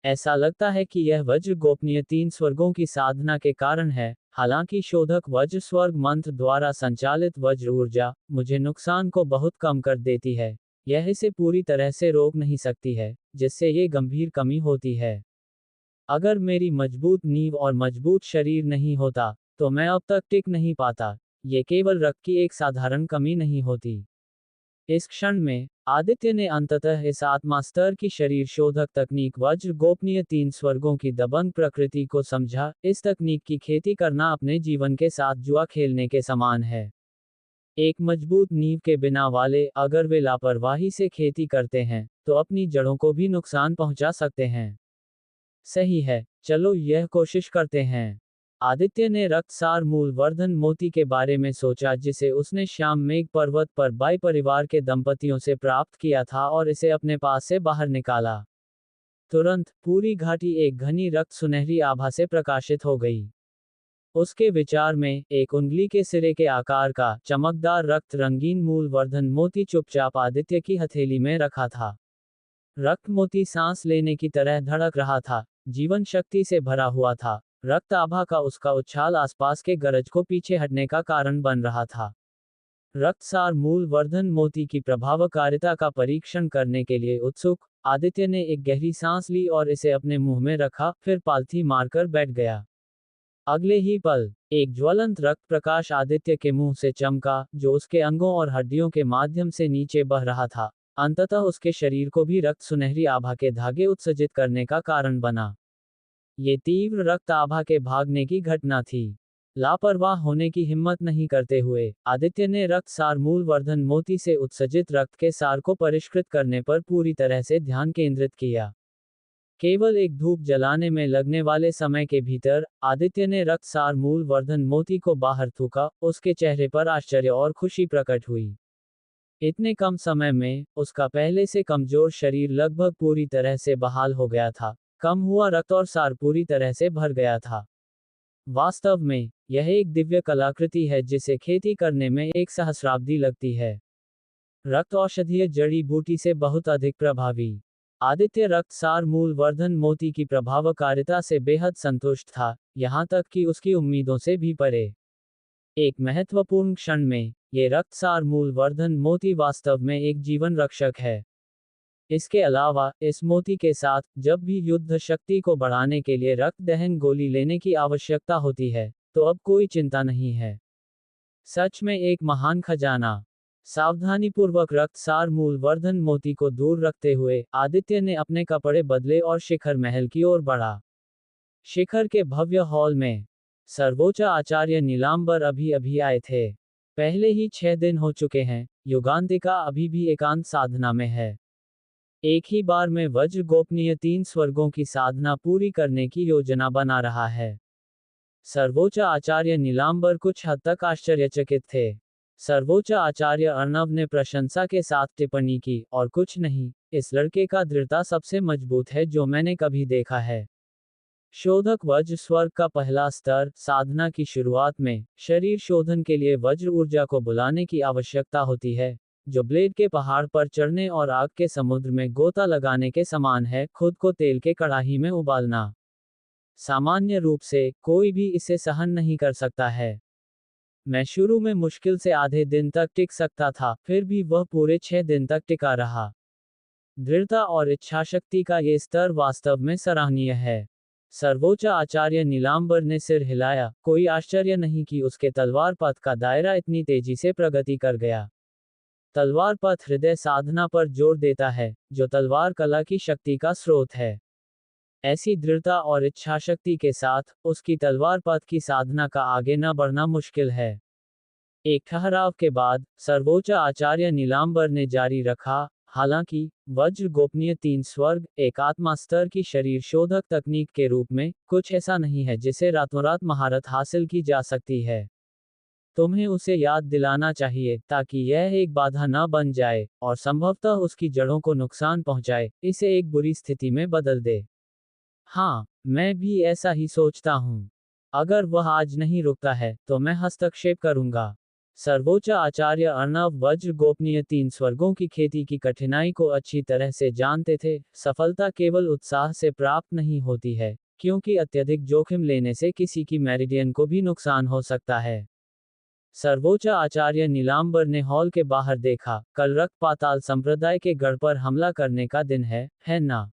ऐसा लगता है कि यह वज्र गोपनीय 3 स्वर्गों की साधना के कारण है। हालांकि शोधक वज्र स्वर्ग मंत्र द्वारा संचालित वज्र ऊर्जा मुझे नुकसान को बहुत कम कर देती है। यह इसे पूरी तरह से रोक नहीं सकती है, जिससे ये गंभीर कमी होती है। अगर मेरी मजबूत नींव और मजबूत शरीर नहीं होता, तो मैं अब तक टिक नहीं पाता। ये केवल रक्त की एक साधारण कमी नहीं होती। इस क्षण में आदित्य ने अंततः इस आत्मा स्तर की शरीर शोधक तकनीक वज्र गोपनीय 3 स्वर्गों की दबंग प्रकृति को समझा। इस तकनीक की खेती करना अपने जीवन के साथ जुआ खेलने के समान है। एक मजबूत नींव के बिना वाले अगर वे लापरवाही से खेती करते हैं, तो अपनी जड़ों को भी नुकसान पहुंचा सकते हैं। सही है, चलो यह कोशिश करते हैं। आदित्य ने रक्तसार मूलवर्धन मोती के बारे में सोचा, जिसे उसने श्याम मेघ पर्वत पर बाई परिवार के दंपतियों से प्राप्त किया था, और इसे अपने पास से बाहर निकाला। तुरंत पूरी घाटी एक घनी रक्त सुनहरी आभा से प्रकाशित हो गई। उसके विचार में एक उंगली के सिरे के आकार का चमकदार रक्त रंगीन मूलवर्धन मोती चुपचाप आदित्य की हथेली में रखा था। रक्त मोती सांस लेने की तरह धड़क रहा था, जीवन शक्ति से भरा हुआ था। रक्त आभा का उसका उछाल आसपास के गरज को पीछे हटने का कारण बन रहा था। रक्तसार मूलवर्धन मोती की प्रभावकारिता का परीक्षण करने के लिए उत्सुक, आदित्य ने एक गहरी सांस ली और इसे अपने मुंह में रखा, फिर पालथी मारकर बैठ गया। अगले ही पल एक ज्वलंत रक्त प्रकाश आदित्य के मुंह से चमका, जो उसके अंगों और हड्डियों के माध्यम से नीचे बह रहा था। अंततः उसके शरीर को भी रक्त सुनहरी आभा के धागे उत्सर्जित करने का कारण बना। ये तीव्र रक्त आभा के भागने की घटना थी। लापरवाह होने की हिम्मत नहीं करते हुए आदित्य ने रक्तसार मूलवर्धन मोती से उत्सर्जित रक्त के सार को परिष्कृत करने पर पूरी तरह से ध्यान केंद्रित किया। केवल एक धूप जलाने में लगने वाले समय के भीतर आदित्य ने रक्तसार मूलवर्धन मोती को बाहर थूका। उसके चेहरे पर आश्चर्य और खुशी प्रकट हुई। इतने कम समय में उसका पहले से कमजोर शरीर लगभग पूरी तरह से बहाल हो गया था। कम हुआ रक्त और सार पूरी तरह से भर गया था। वास्तव में यह एक दिव्य कलाकृति है, जिसे खेती करने में एक सहस्राब्दी लगती है। रक्त औषधीय जड़ी बूटी से बहुत अधिक प्रभावी। आदित्य रक्तसार मूलवर्धन मोती की प्रभावकारिता से बेहद संतुष्ट था, यहाँ तक कि उसकी उम्मीदों से भी परे। एक महत्वपूर्ण क्षण में ये रक्तसार मूलवर्धन मोती वास्तव में एक जीवन रक्षक है। इसके अलावा इस मोती के साथ जब भी युद्ध शक्ति को बढ़ाने के लिए रक्त दहन गोली लेने की आवश्यकता होती है, तो अब कोई चिंता नहीं है। सच में एक महान खजाना। सावधानीपूर्वक रक्तसार मूलवर्धन मोती को दूर रखते हुए आदित्य ने अपने कपड़े बदले और शिखर महल की ओर बढ़ा। शिखर के भव्य हॉल में सर्वोच्च आचार्य नीलांबर अभी अभी आए थे। पहले ही 6 दिन हो चुके हैं, युगांतिका अभी भी एकांत साधना में है। एक ही बार में वज्र गोपनीय 3 स्वर्गों की साधना पूरी करने की योजना बना रहा है। सर्वोच्च आचार्य नीलांबर कुछ हद तक आश्चर्यचकित थे। सर्वोच्च आचार्य अर्णव ने प्रशंसा के साथ टिप्पणी की, और कुछ नहीं, इस लड़के का दृढ़ता सबसे मजबूत है जो मैंने कभी देखा है। शोधक वज्र स्वर्ग का पहला स्तर। साधना की शुरुआत में शरीर शोधन के लिए वज्र ऊर्जा को बुलाने की आवश्यकता होती है, जो ब्लेड के पहाड़ पर चढ़ने और आग के समुद्र में गोता लगाने के समान है, खुद को तेल के कड़ाही में उबालना। सामान्य रूप से कोई भी इसे सहन नहीं कर सकता है। मैं शुरू में मुश्किल से आधे दिन तक टिक सकता था, फिर भी वह पूरे 6 दिन तक टिका रहा। दृढ़ता और इच्छाशक्ति का ये स्तर वास्तव में सराहनीय है। सर्वोच्च आचार्य नीलांबर ने सिर हिलाया। कोई आश्चर्य नहीं कि उसके तलवार पथ का दायरा इतनी तेजी से प्रगति कर गया। तलवार पथ हृदय साधना पर जोर देता है, जो तलवार कला की शक्ति का स्रोत है। ऐसी दृढ़ता और इच्छाशक्ति के साथ उसकी तलवार पथ की साधना का आगे न बढ़ना मुश्किल है। एक ठहराव के बाद सर्वोच्च आचार्य नीलांबर ने जारी रखा, हालांकि वज्र गोपनीय 3 स्वर्ग एक आत्मा स्तर की शरीर शोधक तकनीक के रूप में कुछ ऐसा नहीं है जिसे रातों रात महारत हासिल की जा सकती है। तुम्हें उसे याद दिलाना चाहिए ताकि यह एक बाधा न बन जाए और संभवतः उसकी जड़ों को नुकसान पहुंचाए, इसे एक बुरी स्थिति में बदल दे। हाँ, मैं भी ऐसा ही सोचता हूँ। अगर वह आज नहीं रुकता है, तो मैं हस्तक्षेप करूंगा। सर्वोच्च आचार्य अर्णव वज्र गोपनीय 3 स्वर्गों की खेती की कठिनाई को अच्छी तरह से जानते थे। सफलता केवल उत्साह से प्राप्त नहीं होती है, क्योंकि अत्यधिक जोखिम लेने से किसी की मेरिडियन को भी नुकसान हो सकता है। सर्वोच्च आचार्य नीलांबर ने हॉल के बाहर देखा। कल रक्त पाताल संप्रदाय के गढ़ पर हमला करने का दिन है ना?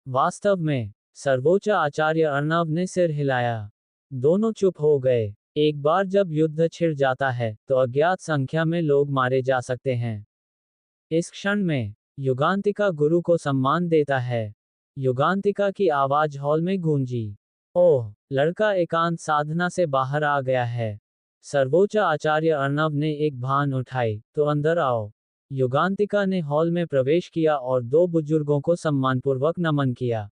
वास्तव में? सर्वोच्च आचार्य अर्णव ने सिर हिलाया। दोनों चुप हो गए। एक बार जब युद्ध छिड़ जाता है, तो अज्ञात संख्या में लोग मारे जा सकते हैं। इस क्षण में युगांतिका गुरु को सम्मान देता है। युगांतिका की आवाज हॉल में गूंजी। ओह, लड़का एकांत साधना से बाहर आ गया है। सर्वोच्च आचार्य अर्णव ने एक भान उठाई, तो अंदर आओ। युगांतिका ने हॉल में प्रवेश किया और 2 बुजुर्गों को सम्मानपूर्वक नमन किया।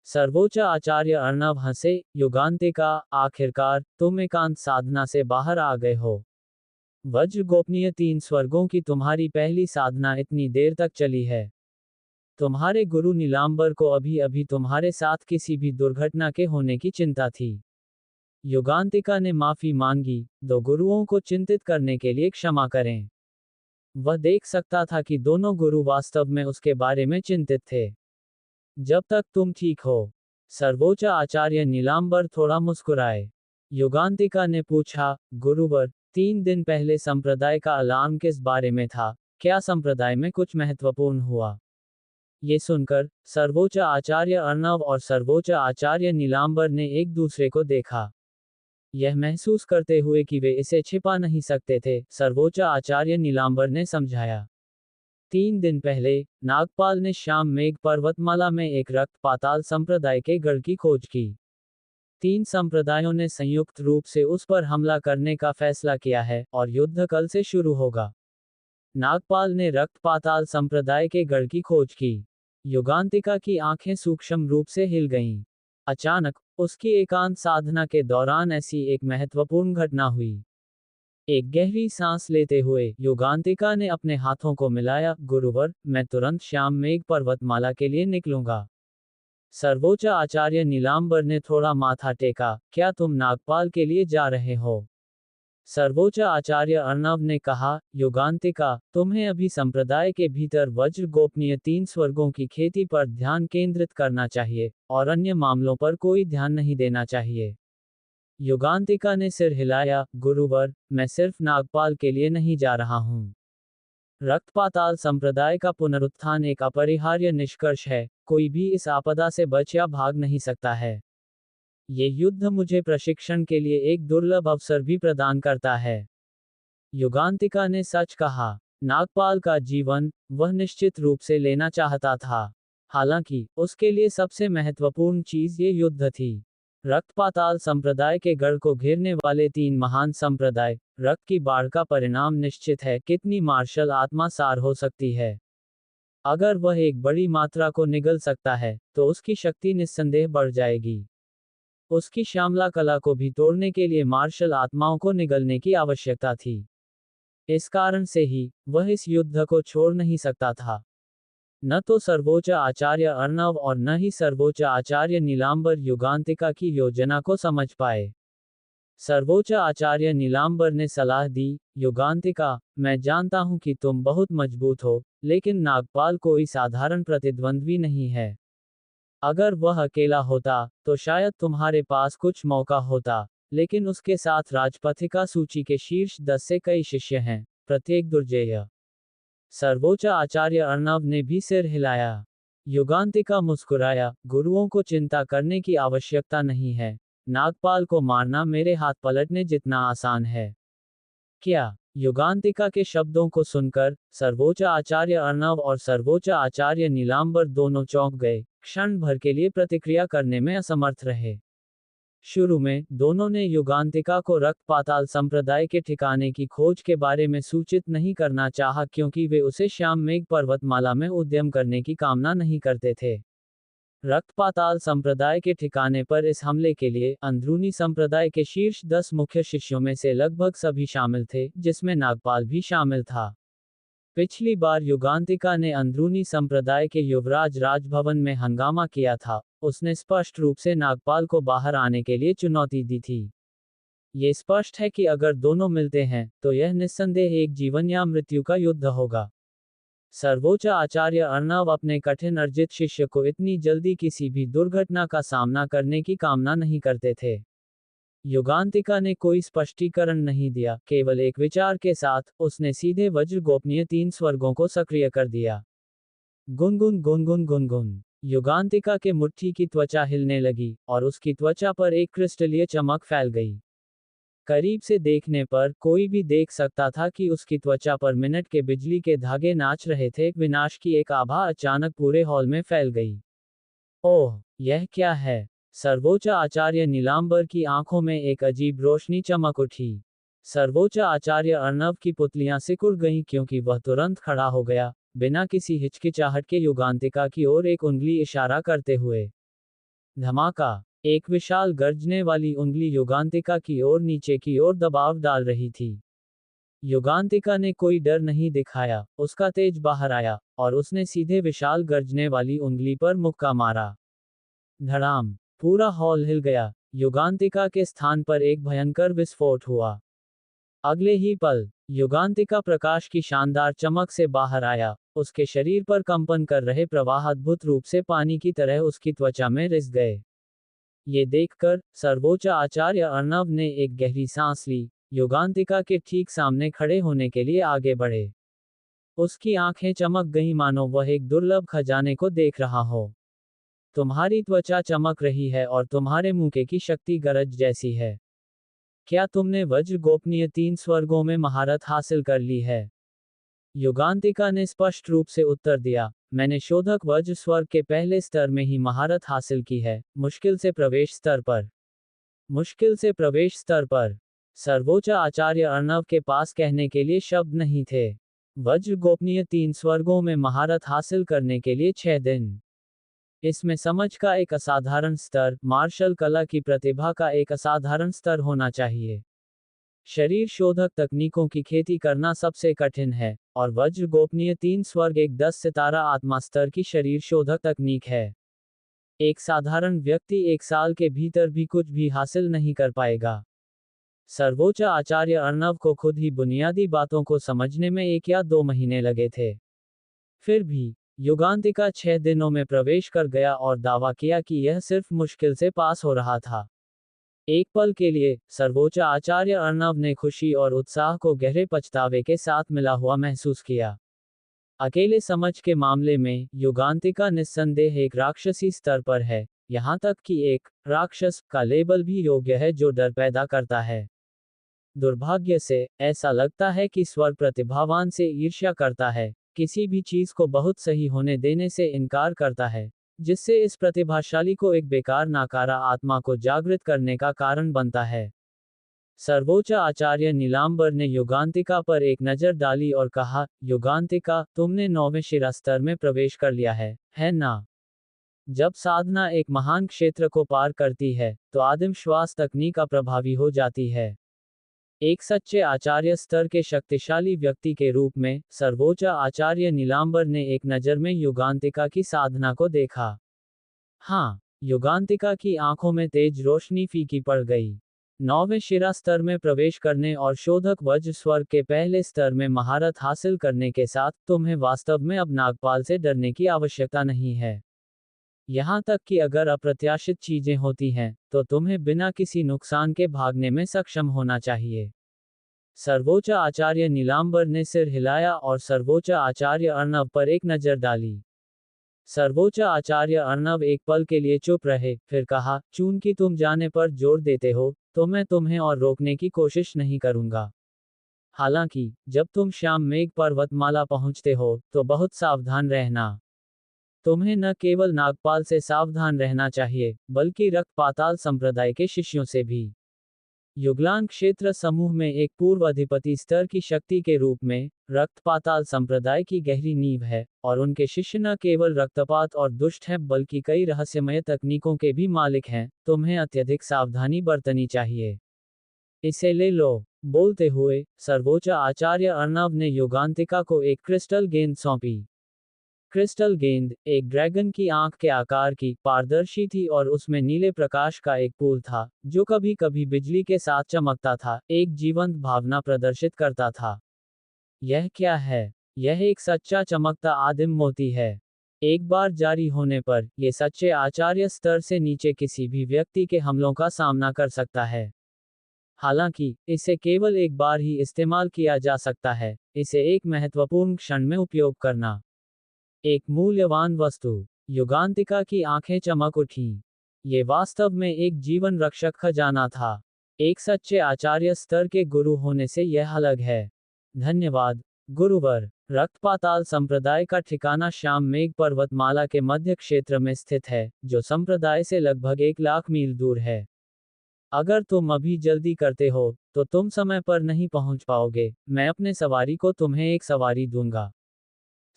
सर्वोच्च आचार्य अर्णव हंसे। युगांतिका, आखिरकार तुम एकांत साधना से बाहर आ गए हो। वज्र गोपनीय 3 स्वर्गों की तुम्हारी पहली साधना इतनी देर तक चली है। तुम्हारे गुरु नीलांबर को अभी अभी तुम्हारे साथ किसी भी दुर्घटना के होने की चिंता थी। युगांतिका ने माफी मांगी। 2 गुरुओं को चिंतित करने के लिए क्षमा करें। वह देख सकता था कि दोनों गुरु वास्तव में उसके बारे में चिंतित थे। जब तक तुम ठीक हो। सर्वोच्च आचार्य नीलांबर थोड़ा मुस्कुराए। युगांतिका ने पूछा, गुरुवर, 3 दिन पहले संप्रदाय का अलार्म किस बारे में था? क्या संप्रदाय में कुछ महत्वपूर्ण हुआ? ये सुनकर सर्वोच्च आचार्य अर्णव और सर्वोच्च आचार्य नीलांबर ने एक दूसरे को देखा, यह महसूस करते हुए कि वे इसे छिपा नहीं सकते थे। सर्वोच्च आचार्य नीलांबर ने समझाया, 3 दिन पहले नागपाल ने श्याम मेघ पर्वतमाला में एक रक्त पाताल संप्रदाय के गढ़ की खोज की। 3 संप्रदायों ने संयुक्त रूप से उस पर हमला करने का फैसला किया है और युद्ध कल से शुरू होगा। नागपाल ने रक्त पाताल संप्रदाय के गढ़ की खोज की। युगांतिका की आंखें सूक्ष्म रूप से हिल गईं। अचानक उसकी एकांत साधना के दौरान ऐसी एक महत्वपूर्ण घटना हुई। एक गहरी सांस लेते हुए युगांतिका ने अपने हाथों को मिलाया। गुरुवर, मैं तुरंत श्याम मेघ पर्वतमाला के लिए निकलूंगा। सर्वोच्च आचार्य नीलांबर ने थोड़ा माथा टेका। क्या तुम नागपाल के लिए जा रहे हो? सर्वोच्च आचार्य अर्णव ने कहा, युगांतिका, तुम्हें अभी संप्रदाय के भीतर वज्र गोपनीय 3 स्वर्गों की खेती पर ध्यान केंद्रित करना चाहिए और अन्य मामलों पर कोई ध्यान नहीं देना चाहिए। युगांतिका ने सिर हिलाया। गुरुवर, मैं सिर्फ नागपाल के लिए नहीं जा रहा हूँ। रक्त पाताल संप्रदाय का पुनरुत्थान एक अपरिहार्य निष्कर्ष है, कोई भी इस आपदा से बच या भाग नहीं सकता है। ये युद्ध मुझे प्रशिक्षण के लिए एक दुर्लभ अवसर भी प्रदान करता है। युगांतिका ने सच कहा। नागपाल का जीवन वह निश्चित रूप से लेना चाहता था। हालांकि उसके लिए सबसे महत्वपूर्ण चीज ये युद्ध थी। रक्त पाताल संप्रदाय के गढ़ को घेरने वाले 3 महान संप्रदाय, रक्त की बाढ़ का परिणाम निश्चित है। कितनी मार्शल आत्मा सार हो सकती है। अगर वह एक बड़ी मात्रा को निगल सकता है, तो उसकी शक्ति निस्संदेह बढ़ जाएगी। उसकी श्यामला कला को भी तोड़ने के लिए मार्शल आत्माओं को निगलने की आवश्यकता थी। इस कारण से ही वह इस युद्ध को छोड़ नहीं सकता था। न तो सर्वोच्च आचार्य अर्णव और न ही सर्वोच्च आचार्य नीलांबर युगांतिका की योजना को समझ पाए। सर्वोच्च आचार्य नीलांबर ने सलाह दी, युगांतिका, मैं जानता हूं कि तुम बहुत मजबूत हो, लेकिन नागपाल कोई साधारण प्रतिद्वंद्वी नहीं है। अगर वह अकेला होता, तो शायद तुम्हारे पास कुछ मौका होता, लेकिन उसके साथ राजपथिका सूची के शीर्ष 10 से कई शिष्य हैं, प्रत्येक दुर्जेय। सर्वोच्च आचार्य अर्णव ने भी सिर हिलाया। युगांतिका मुस्कुराया, गुरुओं को चिंता करने की आवश्यकता नहीं है। नागपाल को मारना मेरे हाथ पलटने जितना आसान है। क्या? युगांतिका के शब्दों को सुनकर सर्वोच्च आचार्य अर्णव और सर्वोच्च आचार्य नीलांबर दोनों चौंक गए, क्षण भर के लिए प्रतिक्रिया करने में असमर्थ रहे। शुरू में दोनों ने युगांतिका को रक्त पाताल संप्रदाय के ठिकाने की खोज के बारे में सूचित नहीं करना चाहा, क्योंकि वे उसे श्याम मेघ पर्वतमाला में उद्यम करने की कामना नहीं करते थे। रक्त पाताल संप्रदाय के ठिकाने पर इस हमले के लिए अंदरूनी संप्रदाय के शीर्ष 10 मुख्य शिष्यों में से लगभग सभी शामिल थे, जिसमें नागपाल भी शामिल था। पिछली बार युगांतिका ने अंदरूनी संप्रदाय के युवराज राजभवन में हंगामा किया था। उसने स्पष्ट रूप से नागपाल को बाहर आने के लिए चुनौती दी थी। ये स्पष्ट है कि अगर दोनों मिलते हैं, तो यह निस्संदेह एक जीवन या मृत्यु का युद्ध होगा। सर्वोच्च आचार्य अर्णव अपने कठिन अर्जित शिष्य को इतनी जल्दी किसी भी दुर्घटना का सामना करने की कामना नहीं करते थे। युगांतिका ने कोई स्पष्टीकरण नहीं दिया, केवल एक विचार के साथ उसने सीधे वज्र गोपनीय 3 स्वर्गों को सक्रिय कर दिया। गुनगुन गुनगुन गुनगुन। युगांतिका के मुट्ठी की त्वचा हिलने लगी, और उसकी त्वचा पर एक क्रिस्टलीय चमक फैल गई। करीब से देखने पर कोई भी देख सकता था कि उसकी त्वचा पर मिनट के बिजली के धागे नाच रहे थे। विनाश की एक आभा अचानक पूरे हॉल में फैल गई। ओह, यह क्या है? सर्वोच्च आचार्य नीलांबर की आंखों में एक अजीब रोशनी चमक उठी। सर्वोच्च आचार्य अर्णव की पुतलियां सिकुड़ गईं, क्योंकि वह तुरंत खड़ा हो गया, बिना किसी हिचकिचाहट के युगांतिका की ओर एक उंगली इशारा करते हुए। धमाका! एक विशाल गर्जने वाली उंगली युगांतिका की ओर नीचे की ओर दबाव डाल रही थी। युगांतिका ने कोई डर नहीं दिखाया, उसका तेज बाहर आया, और उसने सीधे विशाल गर्जने वाली उंगली पर मुक्का मारा। धड़ाम! पूरा हॉल हिल गया। युगांतिका के स्थान पर एक भयंकर विस्फोट हुआ। अगले ही पल, युगांतिका प्रकाश की शानदार चमक से बाहर आया। उसके शरीर पर कंपन कर रहे प्रवाह अद्भुत रूप से पानी की तरह उसकी त्वचा में रिस गए। ये देखकर सर्वोच्च आचार्य अर्णव ने एक गहरी सांस ली। युगांतिका के ठीक सामने खड़े होने के लिए आगे बढ़े। उसकी आंखें चमक गईं, मानो वह एक दुर्लभ खजाने को देख रहा हो। तुम्हारी त्वचा चमक रही है और तुम्हारे मुंह की शक्ति गरज जैसी है। क्या तुमने वज्र गोपनीय 3 स्वर्गों में महारत हासिल कर ली है? युगांतिका ने स्पष्ट रूप से उत्तर दिया, मैंने शोधक वज्र स्वर्ग के पहले स्तर में ही महारत हासिल की है, मुश्किल से प्रवेश स्तर पर। मुश्किल से प्रवेश स्तर पर। सर्वोच्च आचार्य अर्णव के पास कहने के लिए शब्द नहीं थे। वज्र गोपनीय 3 स्वर्गों में महारत हासिल करने के लिए 6 दिन। इसमें समझ का एक असाधारण स्तर, मार्शल कला की प्रतिभा का एक असाधारण स्तर होना चाहिए। शरीर शोधक तकनीकों की खेती करना सबसे कठिन है, और वज्र गोपनीय 3 स्वर्ग एक 10 सितारा आत्मा स्तर की शरीर शोधक तकनीक है। एक साधारण व्यक्ति 1 साल के भीतर भी कुछ भी हासिल नहीं कर पाएगा। सर्वोच्च आचार्य अर्णव को खुद ही बुनियादी बातों को समझने में 1 या 2 महीने लगे थे। फिर भी युगांतिका 6 दिनों में प्रवेश कर गया और दावा किया कि यह सिर्फ मुश्किल से पास हो रहा था। एक पल के लिए सर्वोच्च आचार्य अर्णव ने खुशी और उत्साह को गहरे पछतावे के साथ मिला हुआ महसूस किया। अकेले समझ के मामले में युगांतिका निस्संदेह एक राक्षसी स्तर पर है, यहाँ तक कि एक राक्षस का लेबल भी योग्य है जो डर पैदा करता है। दुर्भाग्य से ऐसा लगता है कि स्वर्ग प्रतिभावान से ईर्ष्या करता है, किसी भी चीज को बहुत सही होने देने से इनकार करता है, जिससे इस प्रतिभाशाली को एक बेकार नाकारा आत्मा को जागृत करने का कारण बनता है। सर्वोच्च आचार्य नीलांबर ने युगांतिका पर एक नजर डाली और कहा, युगांतिका, तुमने 9वें शिरा स्तर में प्रवेश कर लिया है ना? जब साधना एक महान क्षेत्र को पार करती है, तो आदिम श्वास तकनीक अप्रभावी हो जाती है। एक सच्चे आचार्य स्तर के शक्तिशाली व्यक्ति के रूप में सर्वोच्च आचार्य नीलांबर ने एक नज़र में युगांतिका की साधना को देखा। हाँ, युगांतिका की आंखों में तेज रोशनी फीकी पड़ गई। 9वें शिरा स्तर में प्रवेश करने और शोधक वज्र स्वर्ग के पहले स्तर में महारत हासिल करने के साथ तुम्हें वास्तव में अब नागपाल से डरने की आवश्यकता नहीं है। यहाँ तक कि अगर अप्रत्याशित चीजें होती हैं, तो तुम्हें बिना किसी नुकसान के भागने में सक्षम होना चाहिए। सर्वोच्च आचार्य नीलांबर ने सिर हिलाया और सर्वोच्च आचार्य अर्णव पर एक नजर डाली। सर्वोच्च आचार्य अर्णव एक पल के लिए चुप रहे, फिर कहा, चूंकि तुम जाने पर जोर देते हो, तो मैं तुम्हें और रोकने की कोशिश नहीं करूंगा। हालांकि, जब तुम श्याम मेघ पर्वतमाला पहुंचते हो, तो बहुत सावधान रहना। तुम्हें न केवल नागपाल से सावधान रहना चाहिए, बल्कि रक्त पाताल संप्रदाय के शिष्यों से भी। युगलान क्षेत्र समूह में एक पूर्व अधिपति स्तर की शक्ति के रूप में रक्त पाताल संप्रदाय की गहरी नींव है, और उनके शिष्य न केवल रक्तपात और दुष्ट हैं बल्कि कई रहस्यमय तकनीकों के भी मालिक हैं। तुम्हें अत्यधिक सावधानी बरतनी चाहिए। इसे ले लो। बोलते हुए सर्वोच्च आचार्य अर्णव ने युगांतिका को एक क्रिस्टल गेंद सौंपी। क्रिस्टल गेंद एक ड्रैगन की आंख के आकार की, पारदर्शी थी और उसमें नीले प्रकाश का एक पूल था, जो कभी कभी बिजली के साथ चमकता था, एक जीवंत भावना प्रदर्शित करता था। यह क्या है? यह एक सच्चा चमकता आदिम मोती है। एक बार जारी होने पर, यह सच्चे आचार्य स्तर से नीचे किसी भी व्यक्ति के हमलों का सामना कर सकता है। हालांकि, इसे केवल एक बार ही इस्तेमाल किया जा सकता है। इसे एक महत्वपूर्ण क्षण में उपयोग करना। एक मूल्यवान वस्तु। युगांतिका की आंखें चमक उठीं। ये वास्तव में एक जीवन रक्षक खजाना था। एक सच्चे आचार्य स्तर के गुरु होने से यह अलग है। धन्यवाद, गुरुवर। रक्त पाताल संप्रदाय का ठिकाना श्याम मेघ पर्वतमाला के मध्य क्षेत्र में स्थित है, जो संप्रदाय से लगभग 1,00,000 मील दूर है। अगर तुम अभी जल्दी करते हो, तो तुम समय पर नहीं पहुंच पाओगे। मैं अपने सवारी को तुम्हें एक सवारी दूंगा।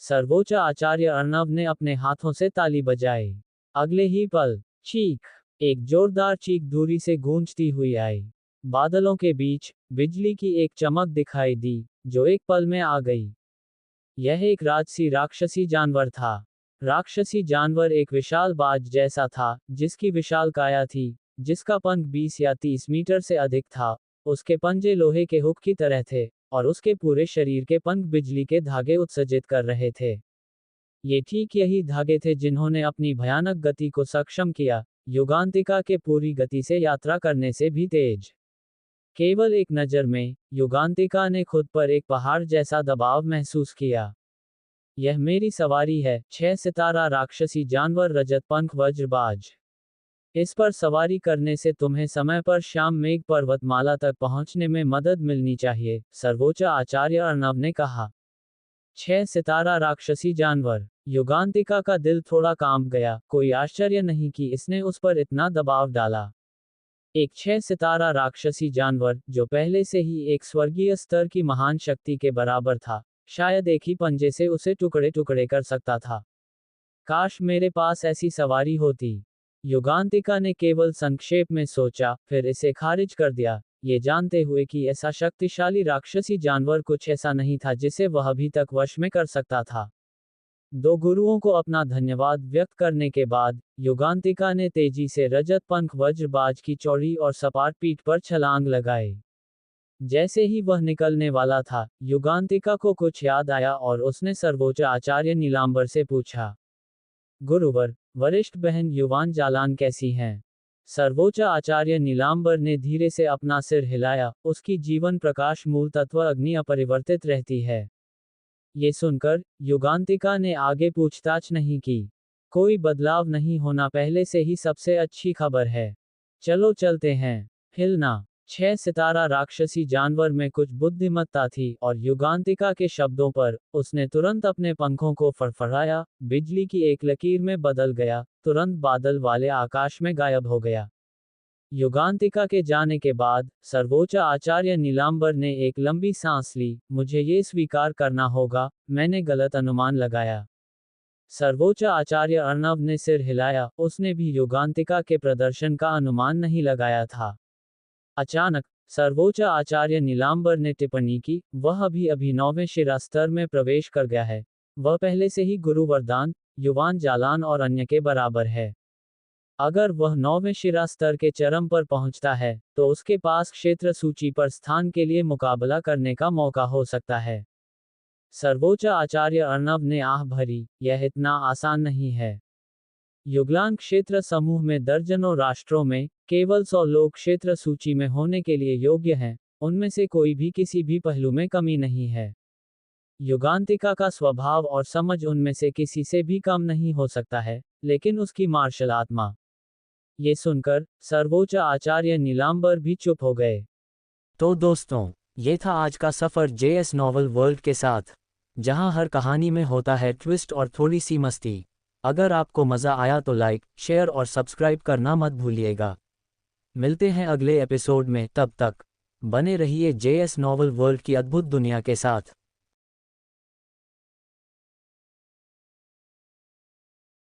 सर्वोच्च आचार्य अर्णव ने अपने हाथों से ताली बजाई। अगले ही पल, चीख, एक जोरदार चीख दूरी से गूंजती हुई आई। बादलों के बीच बिजली की एक चमक दिखाई दी, जो एक पल में आ गई। यह एक राजसी राक्षसी जानवर था। राक्षसी जानवर एक विशाल बाज जैसा था, जिसकी विशाल काया थी, जिसका पंख 20 या 30 मीटर से अधिक था। उसके पंजे लोहे के हुक की तरह थे, और उसके पूरे शरीर के पंख बिजली के धागे उत्सर्जित कर रहे थे। ये ठीक यही धागे थे जिन्होंने अपनी भयानक गति को सक्षम किया, युगांतिका के पूरी गति से यात्रा करने से भी तेज। केवल एक नज़र में, युगांतिका ने खुद पर एक पहाड़ जैसा दबाव महसूस किया। यह मेरी सवारी है, 6 सितारा राक्षसी जानवर रजत पंख वज्रबाज। इस पर सवारी करने से तुम्हें समय पर श्याम मेघ पर्वतमाला तक पहुंचने में मदद मिलनी चाहिए, सर्वोच्च आचार्य अर्णव ने कहा। 6 सितारा राक्षसी जानवर। युगांतिका का दिल थोड़ा कांप गया। कोई आश्चर्य नहीं कि इसने उस पर इतना दबाव डाला। एक 6 सितारा राक्षसी जानवर, जो पहले से ही एक स्वर्गीय स्तर की महान शक्ति के बराबर था, शायद एक ही पंजे से उसे टुकड़े टुकड़े कर सकता था। काश मेरे पास ऐसी सवारी होती। युगांतिका ने केवल संक्षेप में सोचा, फिर इसे खारिज कर दिया, ये जानते हुए कि ऐसा शक्तिशाली राक्षसी जानवर कुछ ऐसा नहीं था जिसे वह अभी तक वश में कर सकता था। 2 गुरुओं को अपना धन्यवाद व्यक्त करने के बाद, युगांतिका ने तेजी से रजत पंख वज्रबाज की चौड़ी और सपाट पीठ पर छलांग लगाई। जैसे ही वह निकलने वाला था, युगांतिका को कुछ याद आया और उसने सर्वोच्च आचार्य नीलांबर से पूछा, गुरुवर, वरिष्ठ बहन युवान जालान कैसी हैं? सर्वोच्च आचार्य नीलांबर ने धीरे से अपना सिर हिलाया। उसकी जीवन प्रकाश मूल तत्व अग्नि अपरिवर्तित रहती है। ये सुनकर युगांतिका ने आगे पूछताछ नहीं की। कोई बदलाव नहीं होना पहले से ही सबसे अच्छी खबर है। चलो चलते हैं। हिलना। 6 सितारा राक्षसी जानवर में कुछ बुद्धिमत्ता थी और युगांतिका के शब्दों पर उसने तुरंत अपने पंखों को फड़फड़ाया, बिजली की एक लकीर में बदल गया, तुरंत बादल वाले आकाश में गायब हो गया। युगांतिका के जाने के बाद सर्वोच्च आचार्य नीलांबर ने एक लंबी सांस ली। मुझे ये स्वीकार करना होगा, मैंने गलत अनुमान लगाया। सर्वोच्च आचार्य अर्णव ने सिर हिलाया, उसने भी युगांतिका के प्रदर्शन का अनुमान नहीं लगाया था। अचानक सर्वोच्च आचार्य नीलांबर ने टिप्पणी की, वह अभी 9वें शिरा स्तर में प्रवेश कर गया है। वह पहले से ही गुरु वरदान, युवान जालान और अन्य के बराबर है। अगर वह 9वें शिरा स्तर के चरम पर पहुंचता है, तो उसके पास क्षेत्र सूची पर स्थान के लिए मुकाबला करने का मौका हो सकता है। सर्वोच्च आचार्य अर्णव ने आह भरी, यह इतना आसान नहीं है। युगलान क्षेत्र समूह में दर्जनों राष्ट्रों में केवल 100 लोग क्षेत्र सूची में होने के लिए योग्य हैं, उनमें से कोई भी किसी भी पहलू में कमी नहीं है। युगांतिका का स्वभाव और समझ उनमें से किसी से भी कम नहीं हो सकता है, लेकिन उसकी मार्शल आत्मा। ये सुनकर सर्वोच्च आचार्य नीलांबर भी चुप हो गए। तो दोस्तों, ये था आज का सफ़र जेएस नॉवल वर्ल्ड के साथ, जहां हर कहानी में होता है ट्विस्ट और थोड़ी सी मस्ती। अगर आपको मज़ा आया तो लाइक, शेयर और सब्सक्राइब करना मत भूलिएगा। मिलते हैं अगले एपिसोड में, तब तक बने रहिए जेएस नॉवल वर्ल्ड की अद्भुत दुनिया के साथ।